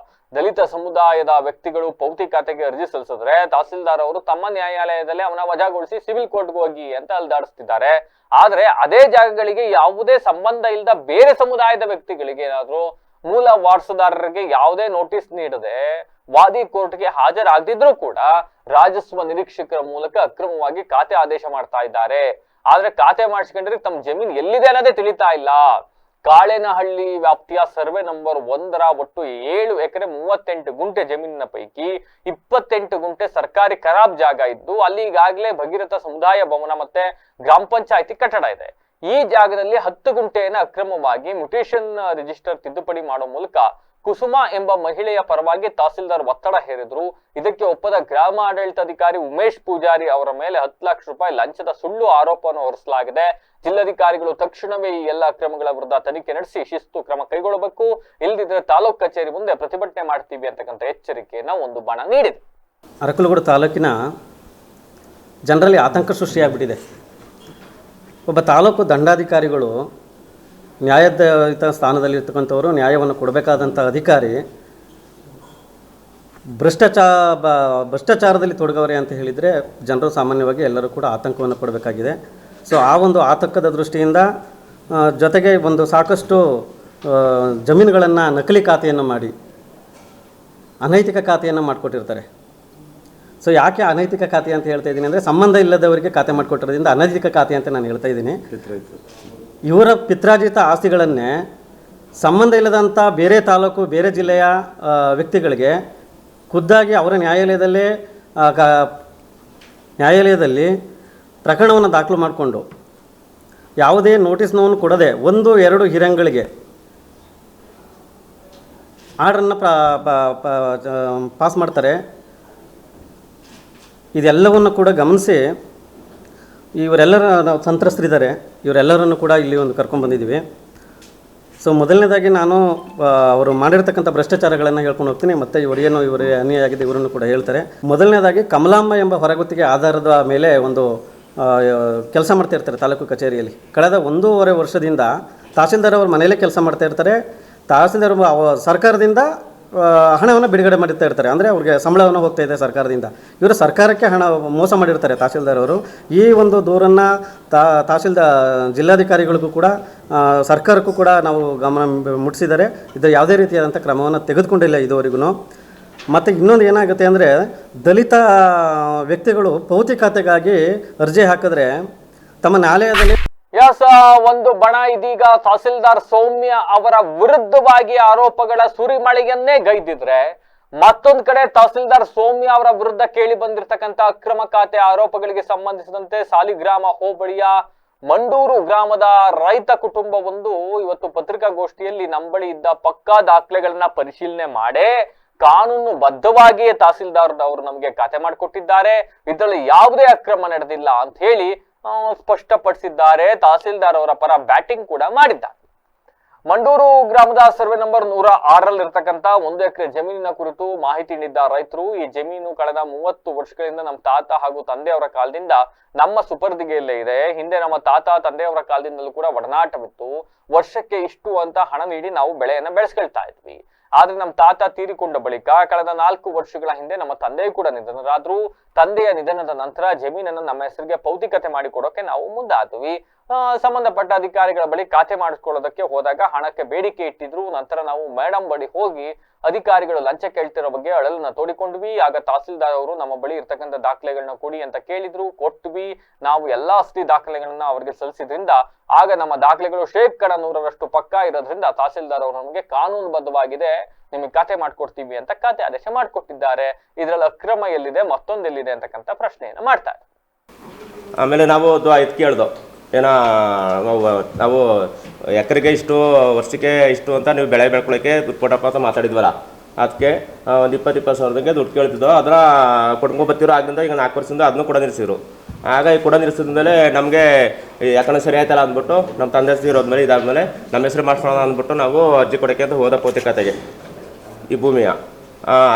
ದಲಿತ ಸಮುದಾಯದ ವ್ಯಕ್ತಿಗಳು ಪೌತಿ ಖಾತೆಗೆ ಅರ್ಜಿ ಸಲ್ಲಿಸಿದ್ರೆ ತಹಸೀಲ್ದಾರ್ ಅವರು ತಮ್ಮ ನ್ಯಾಯಾಲಯದಲ್ಲಿ ಅವನ ವಜಾಗೊಳಿಸಿ ಸಿವಿಲ್ ಕೋರ್ಟ್ಗೆ ಹೋಗಿ ಅಂತ ಅಲ್ದಾಡಿಸ್ತಿದ್ದಾರೆ. ಆದ್ರೆ ಅದೇ ಜಾಗಗಳಿಗೆ ಯಾವುದೇ ಸಂಬಂಧ ಇಲ್ಲದ ಬೇರೆ ಸಮುದಾಯದ ವ್ಯಕ್ತಿಗಳಿಗೆ ಏನಾದ್ರು ಮೂಲ ವಾರಸುದಾರರಿಗೆ ಯಾವುದೇ ನೋಟಿಸ್ ನೀಡದೆ ವಾದಿ ಕೋರ್ಟ್ಗೆ ಹಾಜರಾಗದಿದ್ರೂ ಕೂಡ ರಾಜಸ್ವ ನಿರೀಕ್ಷಕರ ಮೂಲಕ ಅಕ್ರಮವಾಗಿ ಖಾತೆ ಆದೇಶ ಮಾಡ್ತಾ ಇದ್ದಾರೆ. ಆದ್ರೆ ಖಾತೆ ಮಾಡಿಸ್ಕೊಂಡ್ರೆ ತಮ್ಮ ಜಮೀನ್ ಎಲ್ಲಿದೆ ಅನ್ನೋದೇ ತಿಳಿತಾ ಇಲ್ಲ. ಕಾಳೇನಹಳ್ಳಿ ವ್ಯಾಪ್ತಿಯ ಸರ್ವೆ ನಂಬರ್ 1ರ ಒಟ್ಟು 7 ಎಕರೆ 38 ಗುಂಟೆ ಜಮೀನಿನ ಪೈಕಿ 28 ಗುಂಟೆ ಸರ್ಕಾರಿ ಖರಾಬ್ ಜಾಗ ಇದ್ದು ಅಲ್ಲಿ ಈಗಾಗಲೇ ಭಗೀರಥ ಸಮುದಾಯ ಭವನ ಮತ್ತೆ ಗ್ರಾಮ ಪಂಚಾಯತಿ ಕಟ್ಟಡ ಇದೆ. ಈ ಜಾಗದಲ್ಲಿ 10 ಗುಂಟೆಯನ್ನು ಅಕ್ರಮವಾಗಿ ಮ್ಯೂಟೇಷನ್ ರಿಜಿಸ್ಟರ್ ತಿದ್ದುಪಡಿ ಮಾಡೋ ಮೂಲಕ ಕುಸುಮ ಎಂಬ ಮಹಿಳೆಯ ಪರವಾಗಿ ತಹಸೀಲ್ದಾರ್ ಒತ್ತಡ ಹೇರಿದ್ರು. ಇದಕ್ಕೆ ಒಪ್ಪದ ಗ್ರಾಮ ಆಡಳಿತಾಧಿಕಾರಿ ಉಮೇಶ್ ಪೂಜಾರಿ ಅವರ ಮೇಲೆ 10 ಲಕ್ಷ ರೂಪಾಯಿ ಲಂಚದ ಸುಳ್ಳು ಆರೋಪವನ್ನು ಹೊರಿಸಲಾಗಿದೆ. ಜಿಲ್ಲಾಧಿಕಾರಿಗಳು ತಕ್ಷಣವೇ ಈ ಎಲ್ಲ ಕ್ರಮಗಳ ವಿರುದ್ಧ ತನಿಖೆ ನಡೆಸಿ ಶಿಸ್ತು ಕ್ರಮ ಕೈಗೊಳ್ಳಬೇಕು, ಇಲ್ಲದಿದ್ದರೆ ತಾಲೂಕು ಕಚೇರಿ ಮುಂದೆ ಪ್ರತಿಭಟನೆ ಮಾಡ್ತೀವಿ ಅಂತಕ್ಕಂಥ ಎಚ್ಚರಿಕೆಯನ್ನು ಒಂದು ಬಣ ನೀಡಿದೆ. ಅರಕಲಗೂಡು ತಾಲೂಕಿನ ಜನರಲ್ಲಿ ಆತಂಕ ಸೃಷ್ಟಿಯಾಗ್ಬಿಟ್ಟಿದೆ. ಒಬ್ಬ ತಾಲೂಕು ದಂಡಾಧಿಕಾರಿಗಳು ನ್ಯಾಯಯುತ ಸ್ಥಾನದಲ್ಲಿರ್ತಕ್ಕಂಥವರು, ನ್ಯಾಯವನ್ನು ಕೊಡಬೇಕಾದಂಥ ಅಧಿಕಾರಿ ಭ್ರಷ್ಟಾಚಾರದಲ್ಲಿ ತೊಡಗವರೆ ಅಂತ ಹೇಳಿದರೆ ಜನರು ಸಾಮಾನ್ಯವಾಗಿ ಎಲ್ಲರೂ ಕೂಡ ಆತಂಕವನ್ನು ಪಡಬೇಕಾಗಿದೆ. ಸೊ ಆ ಒಂದು ಆತಂಕದ ದೃಷ್ಟಿಯಿಂದ ಜೊತೆಗೆ ಒಂದು ಸಾಕಷ್ಟು ಜಮೀನುಗಳನ್ನು ನಕಲಿ ಖಾತೆಯನ್ನು ಮಾಡಿ ಅನೈತಿಕ ಖಾತೆಯನ್ನು ಮಾಡಿಕೊಟ್ಟಿರ್ತಾರೆ. ಸೊ ಯಾಕೆ ಅನೈತಿಕ ಖಾತೆ ಅಂತ ಹೇಳ್ತಾ ಇದ್ದೀನಿ ಅಂದರೆ ಸಂಬಂಧ ಇಲ್ಲದವರಿಗೆ ಖಾತೆ ಮಾಡಿಕೊಟ್ಟಿರೋದ್ರಿಂದ ಅನೈತಿಕ ಖಾತೆ ಅಂತ ನಾನು ಹೇಳ್ತಾ ಇದ್ದೀನಿ. ಇವರ ಪಿತ್ರಾರ್ಜಿತ ಆಸ್ತಿಗಳನ್ನೇ ಸಂಬಂಧ ಇಲ್ಲದಂಥ ಬೇರೆ ತಾಲೂಕು ಬೇರೆ ಜಿಲ್ಲೆಯ ವ್ಯಕ್ತಿಗಳಿಗೆ ಖುದ್ದಾಗಿ ಅವರ ನ್ಯಾಯಾಲಯದಲ್ಲಿ ಪ್ರಕರಣವನ್ನು ದಾಖಲು ಮಾಡಿಕೊಂಡು ಯಾವುದೇ ನೋಟಿಸ್ನವನ್ನು ಕೊಡದೆ 1-2 ಹಿರಂಗಳಿಗೆ ಆರ್ಡ್ರನ್ನು ಪಾಸ್ ಮಾಡ್ತಾರೆ. ಇದೆಲ್ಲವನ್ನು ಕೂಡ ಗಮನಿಸಿ ಇವರೆಲ್ಲರ ಸಂತ್ರಸ್ತರಿದ್ದಾರೆ, ಇವರೆಲ್ಲರನ್ನು ಕೂಡ ಇಲ್ಲಿ ಒಂದು ಕರ್ಕೊಂಡ್ಬಂದಿದ್ದೀವಿ. ಸೊ ಮೊದಲನೇದಾಗಿ ನಾನು ಅವರು ಮಾಡಿರ್ತಕ್ಕಂಥ ಭ್ರಷ್ಟಾಚಾರಗಳನ್ನು ಹೇಳ್ಕೊಂಡು ಹೋಗ್ತೀನಿ, ಮತ್ತು ಇವರು ಅನ್ಯಾಯ ಆಗಿದೆ ಇವರನ್ನು ಕೂಡ ಹೇಳ್ತಾರೆ. ಮೊದಲನೇದಾಗಿ ಕಮಲಾಂಬ ಎಂಬ ಹೊರಗುತ್ತಿಗೆ ಆಧಾರದ ಮೇಲೆ ಒಂದು ಕೆಲಸ ಮಾಡ್ತಾ ಇರ್ತಾರೆ ತಾಲೂಕು ಕಚೇರಿಯಲ್ಲಿ. ಕಳೆದ 1.5 ವರ್ಷದಿಂದ ತಹಸೀಲ್ದಾರ್ ಅವ್ರ ಮನೆಯಲ್ಲೇ ಕೆಲಸ ಮಾಡ್ತಾ ಇರ್ತಾರೆ. ತಹಸೀಲ್ದಾರ್ ಸರ್ಕಾರದಿಂದ ಹಣವನ್ನು ಬಿಡುಗಡೆ ಮಾಡ್ತಾ ಇರ್ತಾರೆ, ಅಂದರೆ ಅವ್ರಿಗೆ ಸಂಬಳವನ್ನು ಹೋಗ್ತಾ ಇದೆ ಸರ್ಕಾರದಿಂದ. ಇವರು ಸರ್ಕಾರಕ್ಕೆ ಹಣ ಮೋಸ ಮಾಡಿರ್ತಾರೆ ತಹಸೀಲ್ದಾರ್ ಅವರು. ಈ ಒಂದು ದೂರನ್ನು ಜಿಲ್ಲಾಧಿಕಾರಿಗಳಿಗೂ ಕೂಡ ಸರ್ಕಾರಕ್ಕೂ ಕೂಡ ನಾವು ಗಮನ ಮುಟ್ಟಿಸಿದ್ದಾರೆ. ಇದರ ಯಾವುದೇ ರೀತಿಯಾದಂಥ ಕ್ರಮವನ್ನು ತೆಗೆದುಕೊಂಡಿಲ್ಲ ಇದುವರೆಗೂ. ಮತ್ತು ಇನ್ನೊಂದು ಏನಾಗುತ್ತೆ ಅಂದರೆ, ದಲಿತ ವ್ಯಕ್ತಿಗಳು ಪೌತಿ ಖಾತೆಗಾಗಿ ಅರ್ಜಿ ಹಾಕಿದ್ರೆ ತಮ್ಮ ನ್ಯಾಯಾಲಯದಲ್ಲಿ ಒಂದು ಬಣ ಇದೀಗ ತಹಸೀಲ್ದಾರ್ ಸೌಮ್ಯ ಅವರ ವಿರುದ್ಧವಾಗಿ ಆರೋಪಗಳ ಸುರಿಮಳೆಯನ್ನೇ ಗೈದಿದ್ರೆ, ಮತ್ತೊಂದು ಕಡೆ ತಹಸೀಲ್ದಾರ್ ಸೌಮ್ಯ ಅವರ ವಿರುದ್ಧ ಕೇಳಿ ಬಂದಿರತಕ್ಕಂತ ಅಕ್ರಮ ಖಾತೆ ಆರೋಪಗಳಿಗೆ ಸಂಬಂಧಿಸಿದಂತೆ ಸಾಲಿಗ್ರಾಮ ಹೋಬಳಿಯ ಮಂಡೂರು ಗ್ರಾಮದ ರೈತ ಕುಟುಂಬವೊಂದು ಇವತ್ತು ಪತ್ರಿಕಾಗೋಷ್ಠಿಯಲ್ಲಿ ನಮ್ಮ ಬಳಿ ಇದ್ದ ಪಕ್ಕಾ ದಾಖಲೆಗಳನ್ನ ಪರಿಶೀಲನೆ ಮಾಡೇ ಕಾನೂನು ಬದ್ಧವಾಗಿಯೇ ತಹಸೀಲ್ದಾರ್ ಅವರು ನಮಗೆ ಖಾತೆ ಮಾಡಿಕೊಟ್ಟಿದ್ದಾರೆ, ಇದರಲ್ಲಿ ಯಾವುದೇ ಅಕ್ರಮ ನಡೆದಿಲ್ಲ ಅಂತ ಹೇಳಿ ಸ್ಪಷ್ಟಪಡಿಸಿದ್ದಾರೆ. ತಹಸೀಲ್ದಾರ್ ಅವರ ಪರ ಬ್ಯಾಟಿಂಗ್ ಕೂಡ ಮಾಡಿದ್ದಾರೆ. ಮಂಡೂರು ಗ್ರಾಮದ ಸರ್ವೆ ನಂಬರ್ 106 ಇರತಕ್ಕಂತ 1 ಎಕರೆ ಜಮೀನಿನ ಕುರಿತು ಮಾಹಿತಿ ನೀಡಿದ್ದ ರೈತರು, ಈ ಜಮೀನು ಕಳೆದ 30 ವರ್ಷಗಳಿಂದ ನಮ್ಮ ತಾತ ಹಾಗೂ ತಂದೆಯವರ ಕಾಲದಿಂದ ನಮ್ಮ ಸುಪರ್ದಿಗೆಯಲ್ಲೇ ಇದೆ. ಹಿಂದೆ ನಮ್ಮ ತಾತ ತಂದೆಯವರ ಕಾಲದಿಂದಲೂ ಕೂಡ ಒಡನಾಟವಿತ್ತು. ವರ್ಷಕ್ಕೆ ಇಷ್ಟು ಅಂತ ಹಣ ನೀಡಿ ನಾವು ಬೆಳೆಯನ್ನ ಬೆಳೆಸ್ಕೊಳ್ತಾ ಇದ್ವಿ. ಆದ್ರೆ ನಮ್ಮ ತಾತ ತೀರಿಕೊಂಡ ಬಳಿಕ ಕಳೆದ 4 ವರ್ಷಗಳ ಹಿಂದೆ ನಮ್ಮ ತಂದೆಯೂ ಕೂಡ ನಿಧನರಾದ್ರು. ತಂದೆಯ ನಿಧನದ ನಂತರ ಜಮೀನನ್ನು ನಮ್ಮ ಹೆಸರಿಗೆ ಪೌತಿಕತೆ ಮಾಡಿಕೊಡೋಕೆ ನಾವು ಮುಂದಾದ್ವಿ. ಸಂಬಂಧಪಟ್ಟ ಅಧಿಕಾರಿಗಳ ಬಳಿ ಖಾತೆ ಮಾಡಿಸ್ಕೊಳ್ಳೋದಕ್ಕೆ ಹೋದಾಗ ಹಣಕ್ಕೆ ಬೇಡಿಕೆ ಇಟ್ಟಿದ್ರು. ನಂತರ ನಾವು ಮೇಡಮ್ ಬಳಿ ಹೋಗಿ ಅಧಿಕಾರಿಗಳು ಲಂಚ ಕೇಳ್ತಿರೋ ಬಗ್ಗೆ ಅಳಲನ್ನ ತೋಡಿಕೊಂಡ್ವಿ. ಆಗ ತಹಸೀಲ್ದಾರ್ ಅವರು ನಮ್ಮ ಬಳಿ ಇರ್ತಕ್ಕಂಥ ದಾಖಲೆಗಳನ್ನ ಕೊಡಿ ಅಂತ ಕೇಳಿದ್ರು, ಕೊಟ್ವಿ. ನಾವು ಎಲ್ಲಾ ಅಸ್ತಿ ದಾಖಲೆಗಳನ್ನ ಅವರಿಗೆ ಸಲ್ಲಿಸಿದ್ರಿಂದ ಆಗ ನಮ್ಮ ದಾಖಲೆಗಳು 100% ಪಕ್ಕಾ ಇರೋದ್ರಿಂದ ತಹಸೀಲ್ದಾರ್ ಅವರು ನಮಗೆ ಕಾನೂನುಬದ್ಧವಾಗಿದೆ, ನಿಮಗೆ ಖಾತೆ ಮಾಡ್ಕೊಡ್ತೀವಿ ಅಂತ ಖಾತೆ ಆದೇಶ ಮಾಡಿಕೊಟ್ಟಿದ್ದಾರೆ. ಇದ್ರಲ್ಲಿ ಅಕ್ರಮ ಎಲ್ಲಿದೆ, ಮತ್ತೊಂದೆಲ್ಲಿದೆ ಅಂತಕ್ಕಂಥ ಪ್ರಶ್ನೆಯನ್ನು ಮಾಡ್ತಾರೆ. ಆಮೇಲೆ ನಾವು ಇದು ಕೇಳ್ದೋ ನಾವು ಎಕರೆಗೆ ಇಷ್ಟು ವರ್ಷಕ್ಕೆ ಇಷ್ಟು ಅಂತ ನೀವು ಬೆಳೆ ಬೆಳ್ಕೊಳ್ಳೋಕ್ಕೆ ದುಡ್ಡು ಕೊಟ್ಟಪ್ಪ ಅಂತ ಮಾತಾಡಿದ್ವಲ್ಲ, ಅದಕ್ಕೆ ಒಂದು 20 ಸಾವಿರದಂಗೆ ದುಡ್ಡು ಕೇಳ್ತಿದ್ದೋ. ಅದನ್ನ ಕೊಟ್ಕೊಂಡು ಬರ್ತಿರೋ ಆಗಿಂದ ಈಗ 4 ವರ್ಷದಿಂದ ಅದನ್ನು ಕೂಡ ನಿಲ್ಲಿಸಿದ್ರು. ಆಗ ಈ ಕೂಡ ನಿಲ್ಲಿಸಿದ್ಮೇಲೆ ನಮಗೆ ಯಾಕಂದ್ರೆ ಸರಿ ಆಯ್ತಲ್ಲ ಅಂದ್ಬಿಟ್ಟು ನಮ್ಮ ತಂದೆ ಹೆಸರು ಇರೋದ್ಮೇಲೆ ಇದಾದ್ಮೇಲೆ ನಮ್ಮ ಹೆಸರು ಮಾಡ್ಸೋಣ ಅಂದ್ಬಿಟ್ಟು ನಾವು ಅರ್ಜಿ ಕೊಡೋಕ್ಕೆ ಅಂತ ಹೋದ ಪೌತಿಕತೆಗೆ ಈ ಭೂಮಿಯ.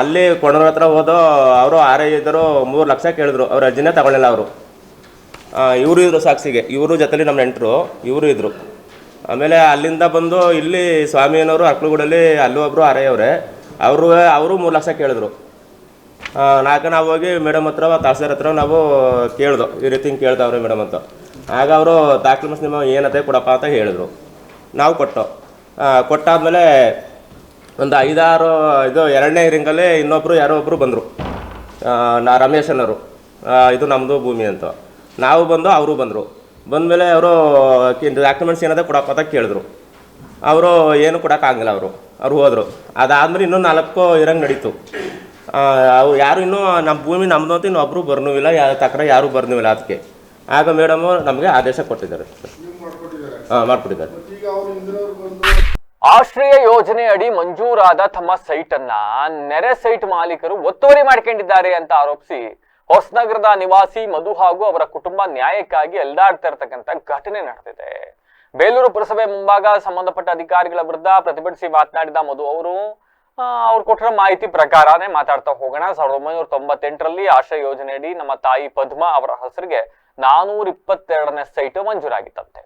ಅಲ್ಲಿ ಕೊಡೋರ ಹತ್ರ ಹೋದೋ ಅವರು ಇದ್ದರು 3 ಲಕ್ಷ ಕೇಳಿದ್ರು. ಅವ್ರ ಅರ್ಜಿನೇ ತಗೊಳ್ಳಿಲ್ಲ ಅವರು. ಇವರು ಇದ್ರು ಸಾಕ್ಷಿಗೆ, ಇವರು ಜೊತೆಲಿ ನಮ್ಮ ನೆಂಟರು ಇವರು ಇದ್ರು. ಆಮೇಲೆ ಅಲ್ಲಿಂದ ಬಂದು ಇಲ್ಲಿ ಸ್ವಾಮಿಯನವರು ಅಕ್ಲುಗೂಡಲ್ಲಿ ಅಲ್ಲೂ ಒಬ್ಬರು ಅವರೇ ಅವರು 3 ಲಕ್ಷ ಕೇಳಿದ್ರು. ನಾವು ಹೋಗಿ ಮೇಡಮ್ ಹತ್ರ ತಹಸೀಲ್ದಾರ್ ಹತ್ರ ನಾವು ಕೇಳ್ದೋ, ಈ ರೀತಿ ಹಿಂಗೆ ಕೇಳ್ದವ್ರೆ ಮೇಡಮ್ ಅಂತ. ಆಗ ಅವರು ಡಾಕ್ಯುಮೆಂಟ್ಸ್ ನಿಮ್ಮ ಏನತ್ತೆ ಕೊಡಪ್ಪ ಅಂತ ಹೇಳಿದ್ರು. ನಾವು ಕೊಟ್ಟಾದ್ಮೇಲೆ ಒಂದು 5-6 ಇದು 2ನೇ ಹಿರಿಂಗಲ್ಲಿ ಯಾರೋ ಒಬ್ಬರು ಬಂದರು, ರಮೇಶನವರು, ಇದು ನಮ್ಮದು ಭೂಮಿ ಅಂತ. ನಾವು ಬಂದು ಅವರು ಬಂದರು. ಬಂದಮೇಲೆ ಅವರು ಡಾಕ್ಯುಮೆಂಟ್ಸ್ ಏನಾದ್ರೆ ಕೊಡಪ್ಪ ಅಂತ ಕೇಳಿದ್ರು. ಅವರು ಏನು ಕೊಡೋಕ್ಕಾಗಿಲ್ಲ. ಅವರು ಹೋದರು. ಅದಾದಮೇಲೆ ಇನ್ನೂ 4 ಇರಂಗೆ ನಡೀತು. ಅವು ಯಾರು ಇನ್ನೂ ನಮ್ಮ ಭೂಮಿ ನಮ್ಮದು ಅಂತ ಇನ್ನೊಬ್ಬರು ಬರ್ನೂವಿಲ್ಲ, ಯಾರೂ ಬರ್ನೂವಿಲ್ಲ. ಅದಕ್ಕೆ ಆಗ ಮೇಡಮು ನಮಗೆ ಆದೇಶ ಕೊಟ್ಟಿದ್ದಾರೆ. ಮಾಡಿಕೊಟ್ಟಿದ್ದಾರೆ. ಆಶ್ರಯ ಯೋಜನೆ ಅಡಿ ಮಂಜೂರಾದ ತಮ್ಮ ಸೈಟ್ ಅನ್ನ ನೆರೆ ಸೈಟ್ ಮಾಲೀಕರು ಒತ್ತುವರಿ ಮಾಡ್ಕೊಂಡಿದ್ದಾರೆ ಅಂತ ಆರೋಪಿಸಿ ಹೊಸನಗರದ ನಿವಾಸಿ ಮಧು ಹಾಗೂ ಅವರ ಕುಟುಂಬ ನ್ಯಾಯಕ್ಕಾಗಿ ಎಲ್ದಾಡ್ತಾ ಇರತಕ್ಕಂತ ಘಟನೆ ನಡೆದಿದೆ. ಬೇಲೂರು ಪುರಸಭೆ ಮುಂಭಾಗ ಸಂಬಂಧಪಟ್ಟ ಅಧಿಕಾರಿಗಳ ವಿರುದ್ಧ ಪ್ರತಿಭಟಿಸಿ ಮಾತನಾಡಿದ ಮಧು ಅವರು ಕೊಟ್ಟಿರೋ ಮಾಹಿತಿ ಪ್ರಕಾರನೇ ಮಾತಾಡ್ತಾ ಹೋಗೋಣ. 1998ರಲ್ಲಿ ಆಶ್ರಯ ಯೋಜನೆಯಡಿ ನಮ್ಮ ತಾಯಿ ಪದ್ಮಾ ಅವರ ಹೆಸರಿಗೆ 422ನೇ ಸೈಟ್ ಮಂಜೂರಾಗಿತ್ತಂತೆ.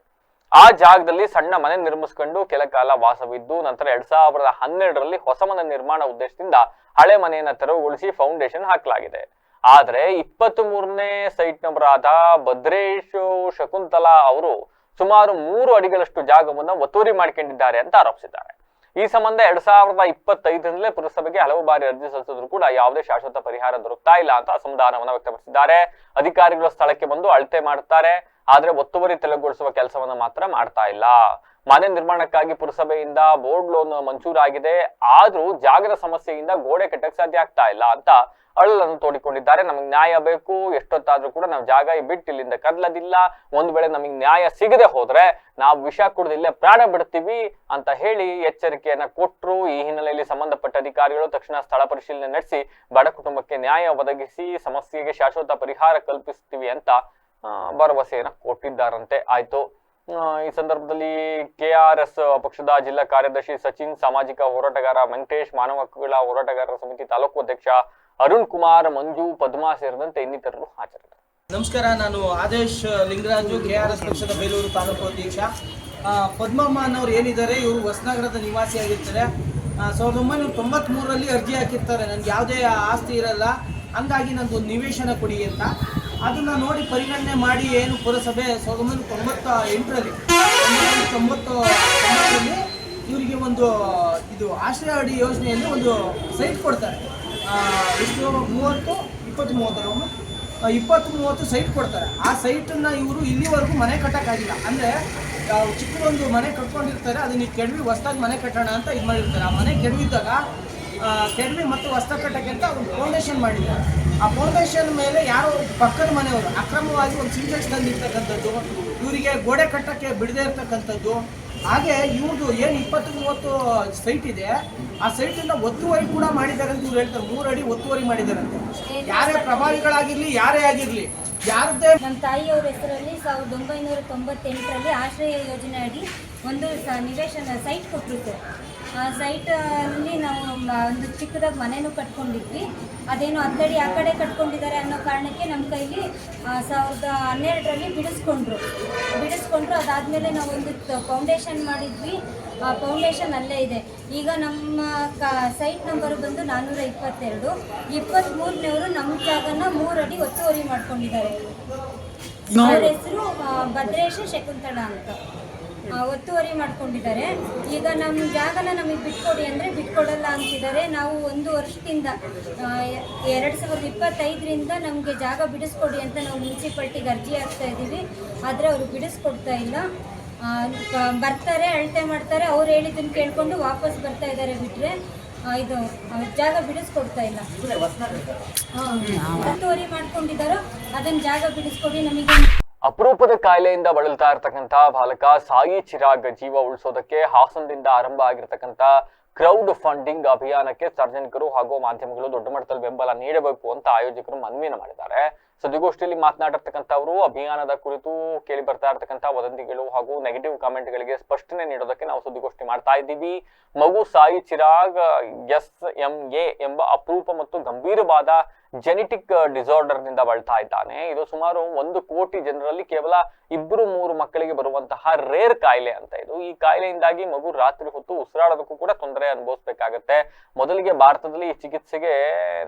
ಆ ಜಾಗದಲ್ಲಿ ಸಣ್ಣ ಮನೆ ನಿರ್ಮಿಸಿಕೊಂಡು ಕೆಲ ಕಾಲ ವಾಸವಿದ್ದು ನಂತರ 2012ರಲ್ಲಿ ಹೊಸ ಮನೆ ನಿರ್ಮಾಣ ಉದ್ದೇಶದಿಂದ ಹಳೆ ಮನೆಯನ್ನ ತೆರವುಗೊಳಿಸಿ ಫೌಂಡೇಶನ್ ಹಾಕಲಾಗಿದೆ. ಆದ್ರೆ 23ನೇ ಸೈಟ್ ನಂಬರಾದ ಭದ್ರೇಶ್ ಶಕುಂತಲಾ ಅವರು ಸುಮಾರು 3 ಅಡಿಗಳಷ್ಟು ಜಾಗವನ್ನು ಒತ್ತುವರಿ ಮಾಡಿಕೊಂಡಿದ್ದಾರೆ ಅಂತ ಆರೋಪಿಸಿದ್ದಾರೆ. ಈ ಸಂಬಂಧ 2025ರಿಂದಲೇ ಪುರಸಭೆಗೆ ಹಲವು ಬಾರಿ ಅರ್ಜಿ ಸಲ್ಲಿಸಿದ್ರು ಕೂಡ ಯಾವುದೇ ಶಾಶ್ವತ ಪರಿಹಾರ ದೊರಕ್ತಾ ಇಲ್ಲ ಅಂತ ಅಸಮಾಧಾನವನ್ನು ವ್ಯಕ್ತಪಡಿಸಿದ್ದಾರೆ. ಅಧಿಕಾರಿಗಳು ಸ್ಥಳಕ್ಕೆ ಬಂದು ಅಳತೆ ಮಾಡುತ್ತಾರೆ, ಆದ್ರೆ ಒತ್ತುವರಿ ತೆರವುಗೊಳಿಸುವ ಕೆಲಸವನ್ನ ಮಾತ್ರ ಮಾಡ್ತಾ ಇಲ್ಲ. ಮನೆ ನಿರ್ಮಾಣಕ್ಕಾಗಿ ಪುರಸಭೆಯಿಂದ ಬೋರ್ಡ್ ಲೋನ್ ಮಂಜೂರಾಗಿದೆ, ಆದ್ರೂ ಜಾಗದ ಸಮಸ್ಯೆಯಿಂದ ಗೋಡೆ ಕಟ್ಟಕ್ಕೆ ಸಾಧ್ಯ ಆಗ್ತಾ ಇಲ್ಲ ಅಂತ ಅಳಲನ್ನು ತೋಡಿಕೊಂಡಿದ್ದಾರೆ. ನಮಗೆ ನ್ಯಾಯ ಬೇಕು, ಎಷ್ಟೊತ್ತಾದ್ರೂ ಕೂಡ ನಾವು ಜಾಗ ಬಿಟ್ಟು ಇಲ್ಲಿಂದ ಕದಲದಿಲ್ಲ. ಒಂದ್ ವೇಳೆ ನಮಗೆ ನ್ಯಾಯ ಸಿಗದೆ ಹೋದ್ರೆ ನಾವು ವಿಷ ಕುಡಿದಿಲ್ಲೇ ಪ್ರಾಣ ಬಿಡ್ತೀವಿ ಅಂತ ಹೇಳಿ ಎಚ್ಚರಿಕೆಯನ್ನ ಕೊಟ್ಟರು. ಈ ಹಿನ್ನೆಲೆಯಲ್ಲಿ ಸಂಬಂಧಪಟ್ಟ ಅಧಿಕಾರಿಗಳು ತಕ್ಷಣ ಸ್ಥಳ ಪರಿಶೀಲನೆ ನಡೆಸಿ ಬಡ ಕುಟುಂಬಕ್ಕೆ ನ್ಯಾಯ ಒದಗಿಸಿ ಸಮಸ್ಯೆಗೆ ಶಾಶ್ವತ ಪರಿಹಾರ ಕಲ್ಪಿಸ್ತೀವಿ ಅಂತ ಭರವಸೆಯನ್ನ ಕೊಟ್ಟಿದ್ದಾರಂತೆ. ಆಯ್ತು, ಈ ಸಂದರ್ಭದಲ್ಲಿ KRS ಪಕ್ಷದ ಜಿಲ್ಲಾ ಕಾರ್ಯದರ್ಶಿ ಸಚಿನ್, ಸಾಮಾಜಿಕ ಹೋರಾಟಗಾರ ವೆಂಕಟೇಶ್, ಮಾನವ ಹಕ್ಕುಗಳ ಹೋರಾಟಗಾರರ ಸಮಿತಿ ತಾಲೂಕು ಅಧ್ಯಕ್ಷ ಅರುಣ್ ಕುಮಾರ್, ಮಂಜು, ಪದ್ಮಾ ಸೇರಿದಂತೆ ಇನ್ನಿತರರು ಹಾಜರಿದ್ದರು. ನಮಸ್ಕಾರ, ನಾನು ಆದೇಶ್ ಲಿಂಗರಾಜು, KRS ಪಕ್ಷದ ಬೇಲೂರು ತಾಲೂಕು ಅಧ್ಯಕ್ಷ. ಪದ್ಮಮ್ಮ ಅನ್ನೋರು ಏನಿದ್ದಾರೆ, ಇವರು ಹೊಸನಗರದ ನಿವಾಸಿಯಾಗಿರ್ತಾರೆ. 1993ರಲ್ಲಿ ಅರ್ಜಿ ಹಾಕಿರ್ತಾರೆ, ನನಗೆ ಯಾವುದೇ ಆಸ್ತಿ ಇರಲ್ಲ, ಹಂಗಾಗಿ ನಂದು ಒಂದು ನಿವೇಶನ ಕೊಡಿ ಅಂತ. ಅದನ್ನು ನೋಡಿ ಪರಿಗಣನೆ ಮಾಡಿ ಏನು ಪುರಸಭೆ 1998ರಲ್ಲಿ ಇವರಿಗೆ ಒಂದು ಇದು ಆಶ್ರಯ ಅಡಿ ಯೋಜನೆಯಲ್ಲಿ ಒಂದು ಸೈಟ್ ಕೊಡ್ತಾರೆ. ಎಷ್ಟು 20-30 ಸೈಟ್ ಕೊಡ್ತಾರೆ. ಆ ಸೈಟನ್ನು ಇವರು ಇಲ್ಲಿವರೆಗೂ ಮನೆ ಕಟ್ಟೋಕ್ಕಾಗಿಲ್ಲ. ಅಂದರೆ ಚಿಕ್ಕದೊಂದು ಮನೆ ಕಟ್ಕೊಂಡಿರ್ತಾರೆ, ಅದನ್ನ ಕೆಡವಿ ಹೊಸ್ದಾಗಿ ಮನೆ ಕಟ್ಟೋಣ ಅಂತ ಇದು ಮಾಡಿರ್ತಾರೆ. ಆ ಮನೆ ಕೆಡವಿದ್ದಾಗ ಕೆಡವಿ ಮತ್ತು ಹೊಸ್ದಾಗಿ ಕಟ್ಟೋಕ್ಕೆ ಅಂತ ಒಂದು ಫೌಂಡೇಶನ್ ಮಾಡಿದ್ದಾರೆ. ಆ ಫೌಂಡೇಶನ್ ಮೇಲೆ ಯಾರೋ ಪಕ್ಕದ ಮನೆಯವರು ಅಕ್ರಮವಾಗಿ ಒಂದು ಸಿಂಟೆಕ್ಸ್ ತಂದಿರ್ತಕ್ಕಂಥದ್ದು, ಇವರಿಗೆ ಗೋಡೆ ಕಟ್ಟೋಕ್ಕೆ ಬಿಡದೇ ಇರ್ತಕ್ಕಂಥದ್ದು. ಹಾಗೆ ಇವ್ರದ್ದು ಏನು 20-30 ಸೈಟ್ ಇದೆ, ಆ ಸೈಟನ್ನು ಒತ್ತುವರಿ ಕೂಡ ಮಾಡಿದ್ದಾರೆ ಅಂತ ಇವ್ರು ಹೇಳ್ತಾರೆ. 3 ಅಡಿ ಒತ್ತುವರಿ ಮಾಡಿದ್ದಾರಂತೆ. ಯಾರೇ ಪ್ರಭಾವಿಗಳಾಗಿರಲಿ, ಯಾರೇ ಆಗಿರಲಿ, ಯಾರದ್ದೇ. ನಮ್ಮ ತಾಯಿಯವರ ಹೆಸರಲ್ಲಿ 1998ರಲ್ಲಿ ಆಶ್ರಯ ಯೋಜನೆ ಅಡಿ ಒಂದು ನಿವೇಶನ ಸೈಟ್ ಕೊಟ್ಟರು ಸರ್. ಆ ಸೈಟಲ್ಲಿ ನಾವು ಒಂದು ಚಿಕ್ಕದಾಗಿ ಮನೆಯೂ ಕಟ್ಕೊಂಡಿದ್ವಿ. ಅದೇನು 10 ಅಡಿ ಆ ಕಡೆ ಕಟ್ಕೊಂಡಿದ್ದಾರೆ ಅನ್ನೋ ಕಾರಣಕ್ಕೆ ನಮ್ಮ ಕೈಲಿ 2012ರಲ್ಲಿ ಬಿಡಿಸ್ಕೊಂಡ್ರು. ಅದಾದಮೇಲೆ ನಾವು ಒಂದು ಫೌಂಡೇಶನ್ ಮಾಡಿದ್ವಿ. ಆ ಫೌಂಡೇಶನ್ ಅಲ್ಲೇ ಇದೆ. ಈಗ ನಮ್ಮ ಸೈಟ್ ನಂಬರ್ ಬಂದು 422. 23ನವರು ನಮ್ಮ ಜಾಗನ 3 ಅಡಿ ಒತ್ತುವರಿ ಮಾಡ್ಕೊಂಡಿದ್ದಾರೆ. ಅವ್ರ ಹೆಸರು ಭದ್ರೇಶ ಶಕುಂತಳ ಅಂತ. ಒತ್ತುವರಿ ಮಾಡ್ಕೊಂಡಿದ್ದಾರೆ. ಈಗ ನಮ್ಮ ಜಾಗನ ನಮಗೆ ಬಿಟ್ಕೊಡಿ ಅಂದರೆ ಬಿಟ್ಕೊಡಲ್ಲ ಅಂತಿದ್ದಾರೆ. ನಾವು 1 ವರ್ಷದಿಂದ 2025ರಿಂದ ನಮಗೆ ಜಾಗ ಬಿಡಿಸ್ಕೊಡಿ ಅಂತ ನಾವು ಮುನ್ಸಿಪಾಲ್ಟಿಗೆ ಅರ್ಜಿ ಹಾಕ್ತಾ ಇದ್ದೀವಿ. ಆದರೆ ಅವರು ಬಿಡಿಸ್ಕೊಡ್ತಾ ಇಲ್ಲ. ಬರ್ತಾರೆ, ಅಳತೆ ಮಾಡ್ತಾರೆ, ಅವ್ರು ಹೇಳಿದ್ದನ್ನು ಕೇಳಿಕೊಂಡು ವಾಪಸ್ ಬರ್ತಾ ಇದ್ದಾರೆ ಬಿಟ್ಟರೆ ಇದು ಜಾಗ ಬಿಡಿಸ್ಕೊಡ್ತಾ ಇಲ್ಲ. ಒತ್ತುವರಿ ಮಾಡ್ಕೊಂಡಿದ್ದಾರೋ ಅದನ್ನು ಜಾಗ ಬಿಡಿಸ್ಕೊಡಿ ನಮಗೆ. ಅಪರೂಪದ ಕಾಯಿಲೆಯಿಂದ ಬಳಲ್ತಾ ಇರತಕ್ಕಂತ ಬಾಲಕ ಸಾಯಿ ಚಿರಾಗ್ ಜೀವ ಉಳಿಸೋದಕ್ಕೆ ಹಾಸನದಿಂದ ಆರಂಭ ಆಗಿರತಕ್ಕಂತ ಕ್ರೌಡ್ ಫಂಡಿಂಗ್ ಅಭಿಯಾನಕ್ಕೆ ಸಾರ್ವಜನಿಕರು ಹಾಗೂ ಮಾಧ್ಯಮಗಳು ದೊಡ್ಡ ಮಟ್ಟದಲ್ಲಿ ಬೆಂಬಲ ನೀಡಬೇಕು ಅಂತ ಆಯೋಜಕರು ಮನವಿಯನ್ನು ಮಾಡಿದ್ದಾರೆ. ಸುದ್ದಿಗೋಷ್ಠಿಯಲ್ಲಿ ಮಾತನಾಡಿರ್ತಕ್ಕಂಥವರು ಅಭಿಯಾನದ ಕುರಿತು ಕೇಳಿ ಬರ್ತಾ ಇರತಕ್ಕಂಥ ವದಂತಿಗಳು ಹಾಗೂ ನೆಗೆಟಿವ್ ಕಾಮೆಂಟ್ಗಳಿಗೆ ಸ್ಪಷ್ಟನೆ ನೀಡೋದಕ್ಕೆ ನಾವು ಸುದ್ದಿಗೋಷ್ಠಿ ಮಾಡ್ತಾ ಇದ್ದೀವಿ. ಮಗು ಸಾಯಿ ಚಿರಾಗ್ SMA ಎಂಬ ಅಪರೂಪ ಮತ್ತು ಗಂಭೀರವಾದ ಜೆನೆಟಿಕ್ ಡಿಸಾರ್ಡರ್ ನಿಂದ ಬಳಲ್ತಾ ಇದ್ದಾನೆ. ಇದು ಸುಮಾರು 1 ಕೋಟಿ ಜನರಲ್ಲಿ ಕೇವಲ 2-3 ಮಕ್ಕಳಿಗೆ ಬರುವಂತಹ ರೇರ್ ಕಾಯಿಲೆ ಅಂತ ಇದು. ಈ ಕಾಯಿಲೆಯಿಂದಾಗಿ ಮಗು ರಾತ್ರಿ ಹೊತ್ತು ಉಸಿರಾಡೋದಕ್ಕೂ ಕೂಡ ತೊಂದರೆ ಅನುಭವಿಸಬೇಕಾಗತ್ತೆ. ಮೊದಲಿಗೆ ಭಾರತದಲ್ಲಿ ಈ ಚಿಕಿತ್ಸೆಗೆ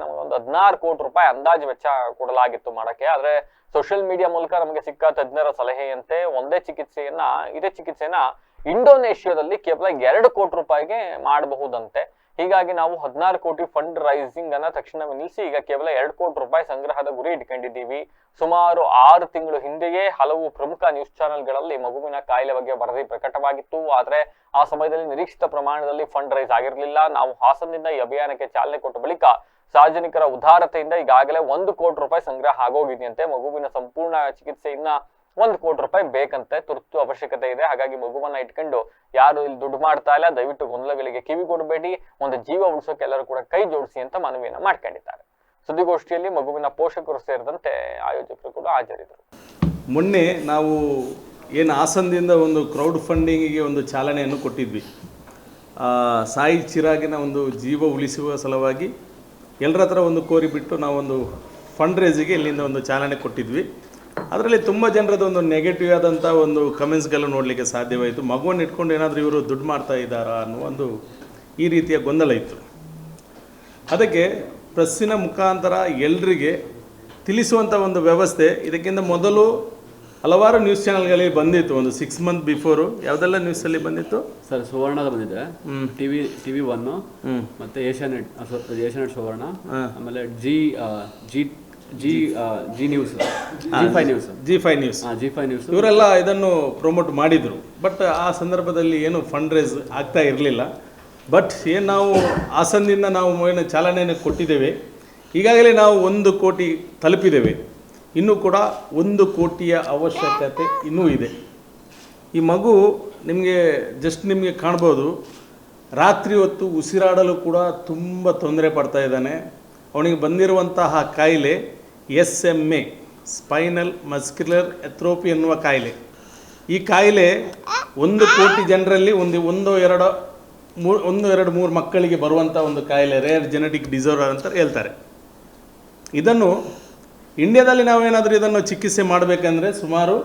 ನಮಗೊಂದು 16 ಕೋಟಿ ರೂಪಾಯಿ ಅಂದಾಜು ವೆಚ್ಚ ಕೊಡಲಾಗಿತ್ತು ಮಾಡಕ್ಕೆ. ಆದ್ರೆ ಸೋಷಿಯಲ್ ಮೀಡಿಯಾ ಮೂಲಕ ನಮಗೆ ಸಿಕ್ಕ ತಜ್ಞರ ಸಲಹೆಯಂತೆ ಇದೇ ಚಿಕಿತ್ಸೆಯನ್ನ ಇಂಡೋನೇಷ್ಯಾದಲ್ಲಿ ಕೇವಲ 2 ಕೋಟಿ ರೂಪಾಯಿಗೆ ಮಾಡಬಹುದಂತೆ. ಹೀಗಾಗಿ ನಾವು 16 ಕೋಟಿ ಫಂಡ್ ರೈಸಿಂಗ್ ಅನ್ನ ತಕ್ಷಣವೇ ನಿಲ್ಲಿಸಿ ಈಗ ಕೇವಲ 2 ಕೋಟಿ ರೂಪಾಯಿ ಸಂಗ್ರಹದ ಗುರಿ ಇಟ್ಕೊಂಡಿದ್ದೀವಿ. ಸುಮಾರು 6 ತಿಂಗಳು ಹಿಂದೆಯೇ ಹಲವು ಪ್ರಮುಖ ನ್ಯೂಸ್ ಚಾನೆಲ್ಗಳಲ್ಲಿ ಮಗುವಿನ ಕಾಯಿಲೆ ಬಗ್ಗೆ ವರದಿ ಪ್ರಕಟವಾಗಿತ್ತು. ಆದ್ರೆ ಆ ಸಮಯದಲ್ಲಿ ನಿರೀಕ್ಷಿತ ಪ್ರಮಾಣದಲ್ಲಿ ಫಂಡ್ ರೈಸ್ ಆಗಿರಲಿಲ್ಲ. ನಾವು ಹಾಸನದಿಂದ ಈ ಅಭಿಯಾನಕ್ಕೆ ಚಾಲನೆ ಕೊಟ್ಟ ಬಳಿಕ ಸಾರ್ವಜನಿಕರ ಉದಾರತೆಯಿಂದ ಈಗಾಗಲೇ 1 ಕೋಟಿ ರೂಪಾಯಿ ಸಂಗ್ರಹ ಆಗೋಗಿದೆಯಂತೆ. ಮಗುವಿನ ಸಂಪೂರ್ಣ ಚಿಕಿತ್ಸೆಯನ್ನ 1 ಕೋಟಿ ರೂಪಾಯಿ ಬೇಕಂತೆ, ತುರ್ತು ಅವಶ್ಯಕತೆ ಇದೆ. ಹಾಗಾಗಿ ಮಗುವನ್ನ ಇಟ್ಕೊಂಡು ಯಾರು ಇಲ್ಲಿ ದುಡ್ಡು ಮಾಡ್ತಾ ಇಲ್ಲ, ದಯವಿಟ್ಟು ಗೊಂದಲಗಳಿಗೆ ಕಿವಿ ಕೊಡಬೇಡಿ, ಒಂದು ಜೀವ ಉಳಿಸೋಕೆ ಎಲ್ಲರೂ ಕೂಡ ಕೈ ಜೋಡಿಸಿ ಅಂತ ಮನವಿಯನ್ನ ಮಾಡ್ಕೊಂಡಿದ್ದಾರೆ. ಸುದ್ದಿಗೋಷ್ಠಿಯಲ್ಲಿ ಮಗುವಿನ ಪೋಷಕರು ಸೇರಿದಂತೆ ಆಯೋಜಕರು ಕೂಡ ಹಾಜರಿದ್ದರು. ಮೊನ್ನೆ ನಾವು ಏನು ಹಾಸನದಿಂದ ಒಂದು ಕ್ರೌಡ್ ಫಂಡಿಂಗಿಗೆ ಒಂದು ಚಾಲನೆಯನ್ನು ಕೊಟ್ಟಿದ್ವಿ. ಸಾಯಿ ಚಿರಾಗಿನ ಒಂದು ಜೀವ ಉಳಿಸುವ ಸಲುವಾಗಿ ಎಲ್ಲರ ಹತ್ರ ಒಂದು ಕೋರಿ ಬಿಟ್ಟು ನಾವೊಂದು ಫಂಡ್ ರೇಸಿಗೆ ಇಲ್ಲಿಂದ ಒಂದು ಚಾಲನೆ ಕೊಟ್ಟಿದ್ವಿ. ಅದರಲ್ಲಿ ತುಂಬ ಜನರದ್ದು ಒಂದು ನೆಗೆಟಿವ್ ಆದಂಥ ಒಂದು ಕಮೆಂಟ್ಸ್ಗಳು ನೋಡಲಿಕ್ಕೆ ಸಾಧ್ಯವಾಯಿತು. ಮಗುವನ್ನು ಇಟ್ಕೊಂಡು ಏನಾದರೂ ಇವರು ದುಡ್ಡು ಮಾಡ್ತಾ ಇದ್ದಾರಾ ಅನ್ನೋ ಒಂದು ಈ ರೀತಿಯ ಗೊಂದಲ ಇತ್ತು. ಅದಕ್ಕೆ ಪ್ರೆಸ್ಸಿನ ಮುಖಾಂತರ ಎಲ್ರಿಗೆ ತಿಳಿಸುವಂಥ ಒಂದು ವ್ಯವಸ್ಥೆ ಇದಕ್ಕಿಂತ ಮೊದಲು ಹಲವಾರು ನ್ಯೂಸ್ ಚಾನಲ್ಗಳಲ್ಲಿ ಬಂದಿತ್ತು. ಒಂದು 6 ಮಂತ್ ಬಿಫೋರು ಯಾವುದೆಲ್ಲ ನ್ಯೂಸಲ್ಲಿ ಬಂದಿತ್ತು ಸರ್? ಸುವರ್ಣದ ಬಂದಿದೆ, ಟಿವಿ 1 ಮತ್ತು ಏಷ್ಯಾನೆಟ್ ಸುವರ್ಣ, ಆಮೇಲೆ G G news, G5 news, G5 news, G5 news ಇವರೆಲ್ಲ ಇದನ್ನು ಪ್ರಮೋಟ್ ಮಾಡಿದರು. ಬಟ್ ಆ ಸಂದರ್ಭದಲ್ಲಿ ಏನು ಫಂಡ್ ರೇಸ್ ಆಗ್ತಾ ಇರಲಿಲ್ಲ. ಬಟ್ ಏನು ನಾವು ಹಾಸನದಿಂದ ನಾವು ಏನು ಚಾಲನೆಯನ್ನು ಕೊಟ್ಟಿದ್ದೇವೆ, ಈಗಾಗಲೇ ನಾವು 1 ಕೋಟಿ ತಲುಪಿದ್ದೇವೆ. ಇನ್ನೂ ಕೂಡ 1 ಕೋಟಿಯ ಅವಶ್ಯಕತೆ ಇನ್ನೂ ಇದೆ. ಈ ಮಗು ನಿಮಗೆ ಕಾಣ್ಬೋದು, ರಾತ್ರಿ ಹೊತ್ತು ಉಸಿರಾಡಲು ಕೂಡ ತುಂಬ ತೊಂದರೆ ಪಡ್ತಾ ಇದ್ದಾನೆ. ಅವನಿಗೆ ಬಂದಿರುವಂತಹ ಕಾಯಿಲೆ SMA, ಸ್ಪೈನಲ್ ಮಸ್ಕ್ಯುಲರ್ ಎಥ್ರೋಪಿ ಎನ್ನುವ ಕಾಯಿಲೆ. ಈ ಕಾಯಿಲೆ 1 ಕೋಟಿ ಜನರಲ್ಲಿ ಒಂದು ಎರಡು ಮೂರು ಮಕ್ಕಳಿಗೆ ಬರುವಂಥ ಒಂದು ಕಾಯಿಲೆ, ರೇರ್ ಜೆನೆಟಿಕ್ ಡಿಸಾರ್ಡರ್ ಅಂತ ಹೇಳ್ತಾರೆ. ಇದನ್ನು ಇಂಡಿಯಾದಲ್ಲಿ ನಾವೇನಾದರೂ ಇದನ್ನು ಚಿಕಿತ್ಸೆ ಮಾಡಬೇಕಂದ್ರೆ ಸುಮಾರು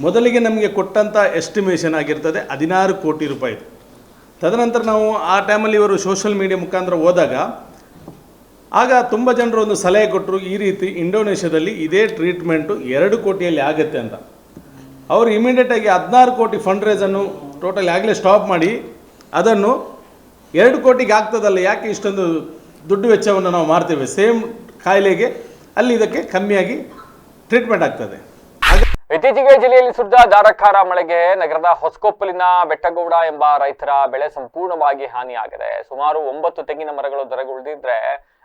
ಮೊದಲಿಗೆ ನಮಗೆ ಕೊಟ್ಟಂಥ ಎಸ್ಟಿಮೇಷನ್ ಆಗಿರ್ತದೆ 16 ಕೋಟಿ ರೂಪಾಯಿ. ತದನಂತರ ನಾವು ಆ ಟೈಮಲ್ಲಿ ಇವರು ಸೋಷಿಯಲ್ ಮೀಡಿಯಾ ಮುಖಾಂತರ ಹೋದಾಗ ಆಗ ತುಂಬ ಜನರು ಒಂದು ಸಲಹೆ ಕೊಟ್ಟರು, ಈ ರೀತಿ ಇಂಡೋನೇಷ್ಯಾದಲ್ಲಿ ಇದೇ ಟ್ರೀಟ್ಮೆಂಟು 2 ಕೋಟಿಯಲ್ಲಿ ಆಗುತ್ತೆ ಅಂತ. ಅವರು ಇಮಿಡಿಯೇಟಾಗಿ 16 ಕೋಟಿ ಫಂಡ್ ರೇಸನ್ನು ಟೋಟಲ್ ಆಗಲೇ ಸ್ಟಾಪ್ ಮಾಡಿ ಅದನ್ನು 2 ಕೋಟಿಗೆ ಆಗ್ತದಲ್ಲ, ಯಾಕೆ ಇಷ್ಟೊಂದು ದುಡ್ಡು ವೆಚ್ಚವನ್ನು ನಾವು ಮಾಡ್ತೇವೆ, ಸೇಮ್ ಕಾಯಿಲೆಗೆ ಅಲ್ಲಿ ಇದಕ್ಕೆ ಕಮ್ಮಿಯಾಗಿ ಟ್ರೀಟ್ಮೆಂಟ್ ಆಗ್ತದೆ. ಇತ್ತೀಚೆಗೆ ಜಿಲ್ಲೆಯಲ್ಲಿ ಸುರಿದ ಧಾರಾಕಾರ ಮಳೆಗೆ ನಗರದ ಹೊಸಕೊಪ್ಪಲಿನ ಬೆಟ್ಟಗೌಡ ಎಂಬ ರೈತರ ಬೆಳೆ ಸಂಪೂರ್ಣವಾಗಿ ಹಾನಿಯಾಗಿದೆ. ಸುಮಾರು 9 ತೆಂಗಿನ ಮರಗಳು ಧರೆಗುಳಿದಿದ್ರೆ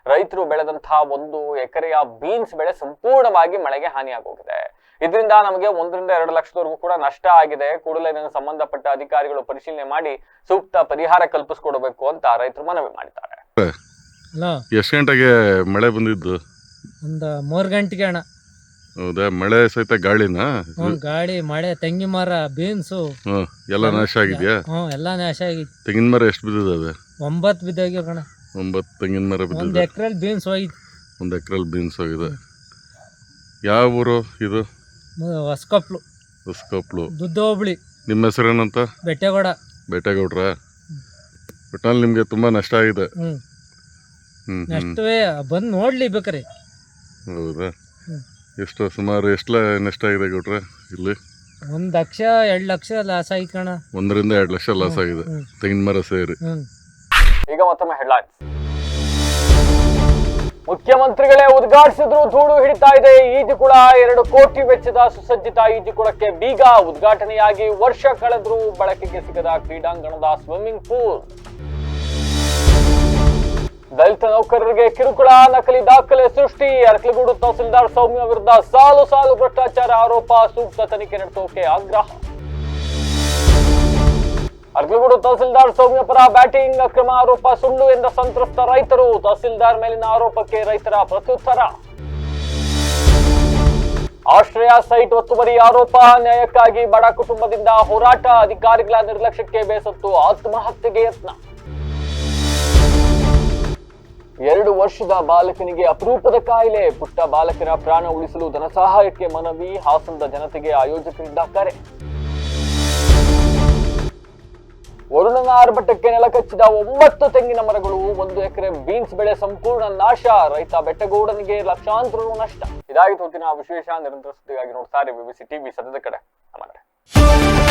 ರೈತರು ಬೆಳೆದಂತಹ 1 ಎಕರೆಯ ಬೀನ್ಸ್ ಬೆಳೆ ಸಂಪೂರ್ಣವಾಗಿ ಮಳೆಗೆ ಹಾನಿಯಾಗೋಗಿದೆ. ಇದರಿಂದ ನಮಗೆ 1 ರಿಂದ 2 ಲಕ್ಷದವರೆಗೂ ಕೂಡ ನಷ್ಟ ಆಗಿದೆ. ಕೂಡಲೇ ಇದನ್ನು ಸಂಬಂಧಪಟ್ಟ ಅಧಿಕಾರಿಗಳು ಪರಿಶೀಲನೆ ಮಾಡಿ ಸೂಕ್ತ ಪರಿಹಾರ ಕಲ್ಪಿಸಿಕೊಡಬೇಕು ಅಂತ ರೈತರು ಮನವಿ ಮಾಡಿದ್ದಾರೆ. ಎಷ್ಟು ಗಂಟೆಗೆ ಮಳೆ ಬಂದಿದ್ದು? ಒಂದು 3 ಗಂಟೆಗೆ ಅಣ್ಣ. ಹೌದಾ? ಮಳೆ ಸಹಿತ ಗಾಳಿನಾ? ಗಾಳಿ, ಮಳೆ, ತೆಂಗಿನ ಮರ, ಬೀನ್ಸು ಎಲ್ಲ ನಾಶ ಆಗಿದ್ಯಾ? ಎಲ್ಲ ನಾಶ ಆಗಿತ್ತು. ತೆಂಗಿನ ಮರ ಎಷ್ಟು ಬಿದ್ದಿದಾವೆ? 9 ಬಿದ್ದಾಗ್ಯಾವ ಕಣ. 9 ತೆಂಗಿನ ಮರ ಬಿದ್ದಿದೆ. 1 ಎಕರೆಲ್ಲಿ ಬೀನ್ಸ್ ಹೋಗಿತ್ತು. 1 ಎಕರೆಲ್ಲಿ ಬೀನ್ಸ್ ಹೋಗಿದೆ. ಯಾವ ಊರು ಇದು? ಹೊಸಕೊಪ್ಲು. ಹೊಸಕೊಪ್ಲು. ದುದ್ದ ಹೋಬಳಿ. ನಿಮ್ಮ ಹೆಸರೇನಂತ? ಬೆಟ್ಟಗೌಡ. ಬೆಟ್ಟಗೌಡ್ರ. ಒಟ್ನಲ್ಲಿ ನಿಮ್ಗೆ ತುಂಬಾ ನಷ್ಟ ಆಗಿದೆ. ನಷ್ಟವೇ ಬಂದು ನೋಡ್ಲಿ ಬೇಕಾರೆ. ಹೌದಾ? ಸುಮಾರು ಎಷ್ಟು ನಷ್ಟ ಆಗಿದೆ ಗೌಡ್ರೆ ಇಲ್ಲಿ? 1 ಲಕ್ಷ 2 ಲಕ್ಷ ಲಾಸ್ ಆಯ್ತು ಕಣ. 1 ರಿಂದ 2 ಲಕ್ಷ ಲಾಸ್ ಆಗಿದೆ ತೆಂಗಿನ ಮರ ಸೇರಿ. ಈಗ ಮತ್ತೊಮ್ಮೆ ಹೆಡ್ಲೈನ್ಸ್. ಮುಖ್ಯಮಂತ್ರಿಗಳೇ ಉದ್ಘಾಟಿಸಿದ್ರು ಧೂಳು ಹಿಡಿತಾ ಇದೆ ಈಜುಕೊಳ. 2 ಕೋಟಿ ವೆಚ್ಚದ ಸುಸಜ್ಜಿತ ಈಜುಕೊಳಕ್ಕೆ ಬೀಗ. ಉದ್ಘಾಟನೆಯಾಗಿ ವರ್ಷ ಕಳೆದ್ರೂ ಬಳಕೆಗೆ ಸಿಗದ ಕ್ರೀಡಾಂಗಣದ ಸ್ವಿಮ್ಮಿಂಗ್ ಪೂಲ್. ದಲಿತ ನೌಕರರಿಗೆ ಕಿರುಕುಳ, ನಕಲಿ ದಾಖಲೆ ಸೃಷ್ಟಿ. ಅರಕಲಗೂಡು ತಹಸೀಲ್ದಾರ್ ಸೌಮ್ಯ ವಿರುದ್ಧ ಸಾಲು ಭ್ರಷ್ಟಾಚಾರ ಆರೋಪ. ಸೂಕ್ತ ತನಿಖೆ ನಡೆಸೋಕೆ ಆಗ್ರಹ. ಅರಕಲಗೂಡು ತಹಸೀಲ್ದಾರ್ ಸೌಮ್ಯ ಪರ ಬ್ಯಾಟಿಂಗ್. ಅಕ್ರಮ ಆರೋಪ ಸುಳ್ಳು ಎಂದ ಸಂತ್ರಸ್ತ ರೈತರು. ತಹಸೀಲ್ದಾರ್ ಮೇಲಿನ ಆರೋಪಕ್ಕೆ ರೈತರ ಪ್ರತ್ಯುತ್ತರ. ಆಶ್ರಯ ಸೈಟ್ ಒತ್ತುವರಿ ಆರೋಪ. ನ್ಯಾಯಕ್ಕಾಗಿ ಬಡ ಕುಟುಂಬದಿಂದ ಹೋರಾಟ. ಅಧಿಕಾರಿಗಳ ನಿರ್ಲಕ್ಷ್ಯಕ್ಕೆ ಬೇಸತ್ತು ಆತ್ಮಹತ್ಯೆಗೆ ಯತ್ನ. 2 ವರ್ಷದ ಬಾಲಕನಿಗೆ ಅಪರೂಪದ ಕಾಯಿಲೆ. ಪುಟ್ಟ ಬಾಲಕರ ಪ್ರಾಣ ಉಳಿಸಲು ಧನಸಹಾಯಕ್ಕೆ ಮನವಿ. ಹಾಸನದ ಜನತೆಗೆ ಆಯೋಜಕರಿಂದ ಕರೆ. ವರುಣನ ಆರ್ಭಟಕ್ಕೆ ನೆಲಕಚ್ಚಿದ 9 ತೆಂಗಿನ ಮರಗಳು. 1 ಎಕರೆ ಬೀನ್ಸ್ ಬೆಳೆ ಸಂಪೂರ್ಣ ನಾಶ. ರೈತ ಬೆಟ್ಟಗೌಡನಿಗೆ ಲಕ್ಷಾಂತರ ರು ನಷ್ಟ. ಇದಾಗಿತ್ತು ಹೊತ್ತಿನ ವಿಶೇಷ. ನಿರಂತರ ಸುದ್ದಿಗಾಗಿ ನೋಡ್ತಾರೆ BBC ಟಿವಿ. ಸದ್ಯದ ಕಡೆ ನಮಸ್ಕಾರ.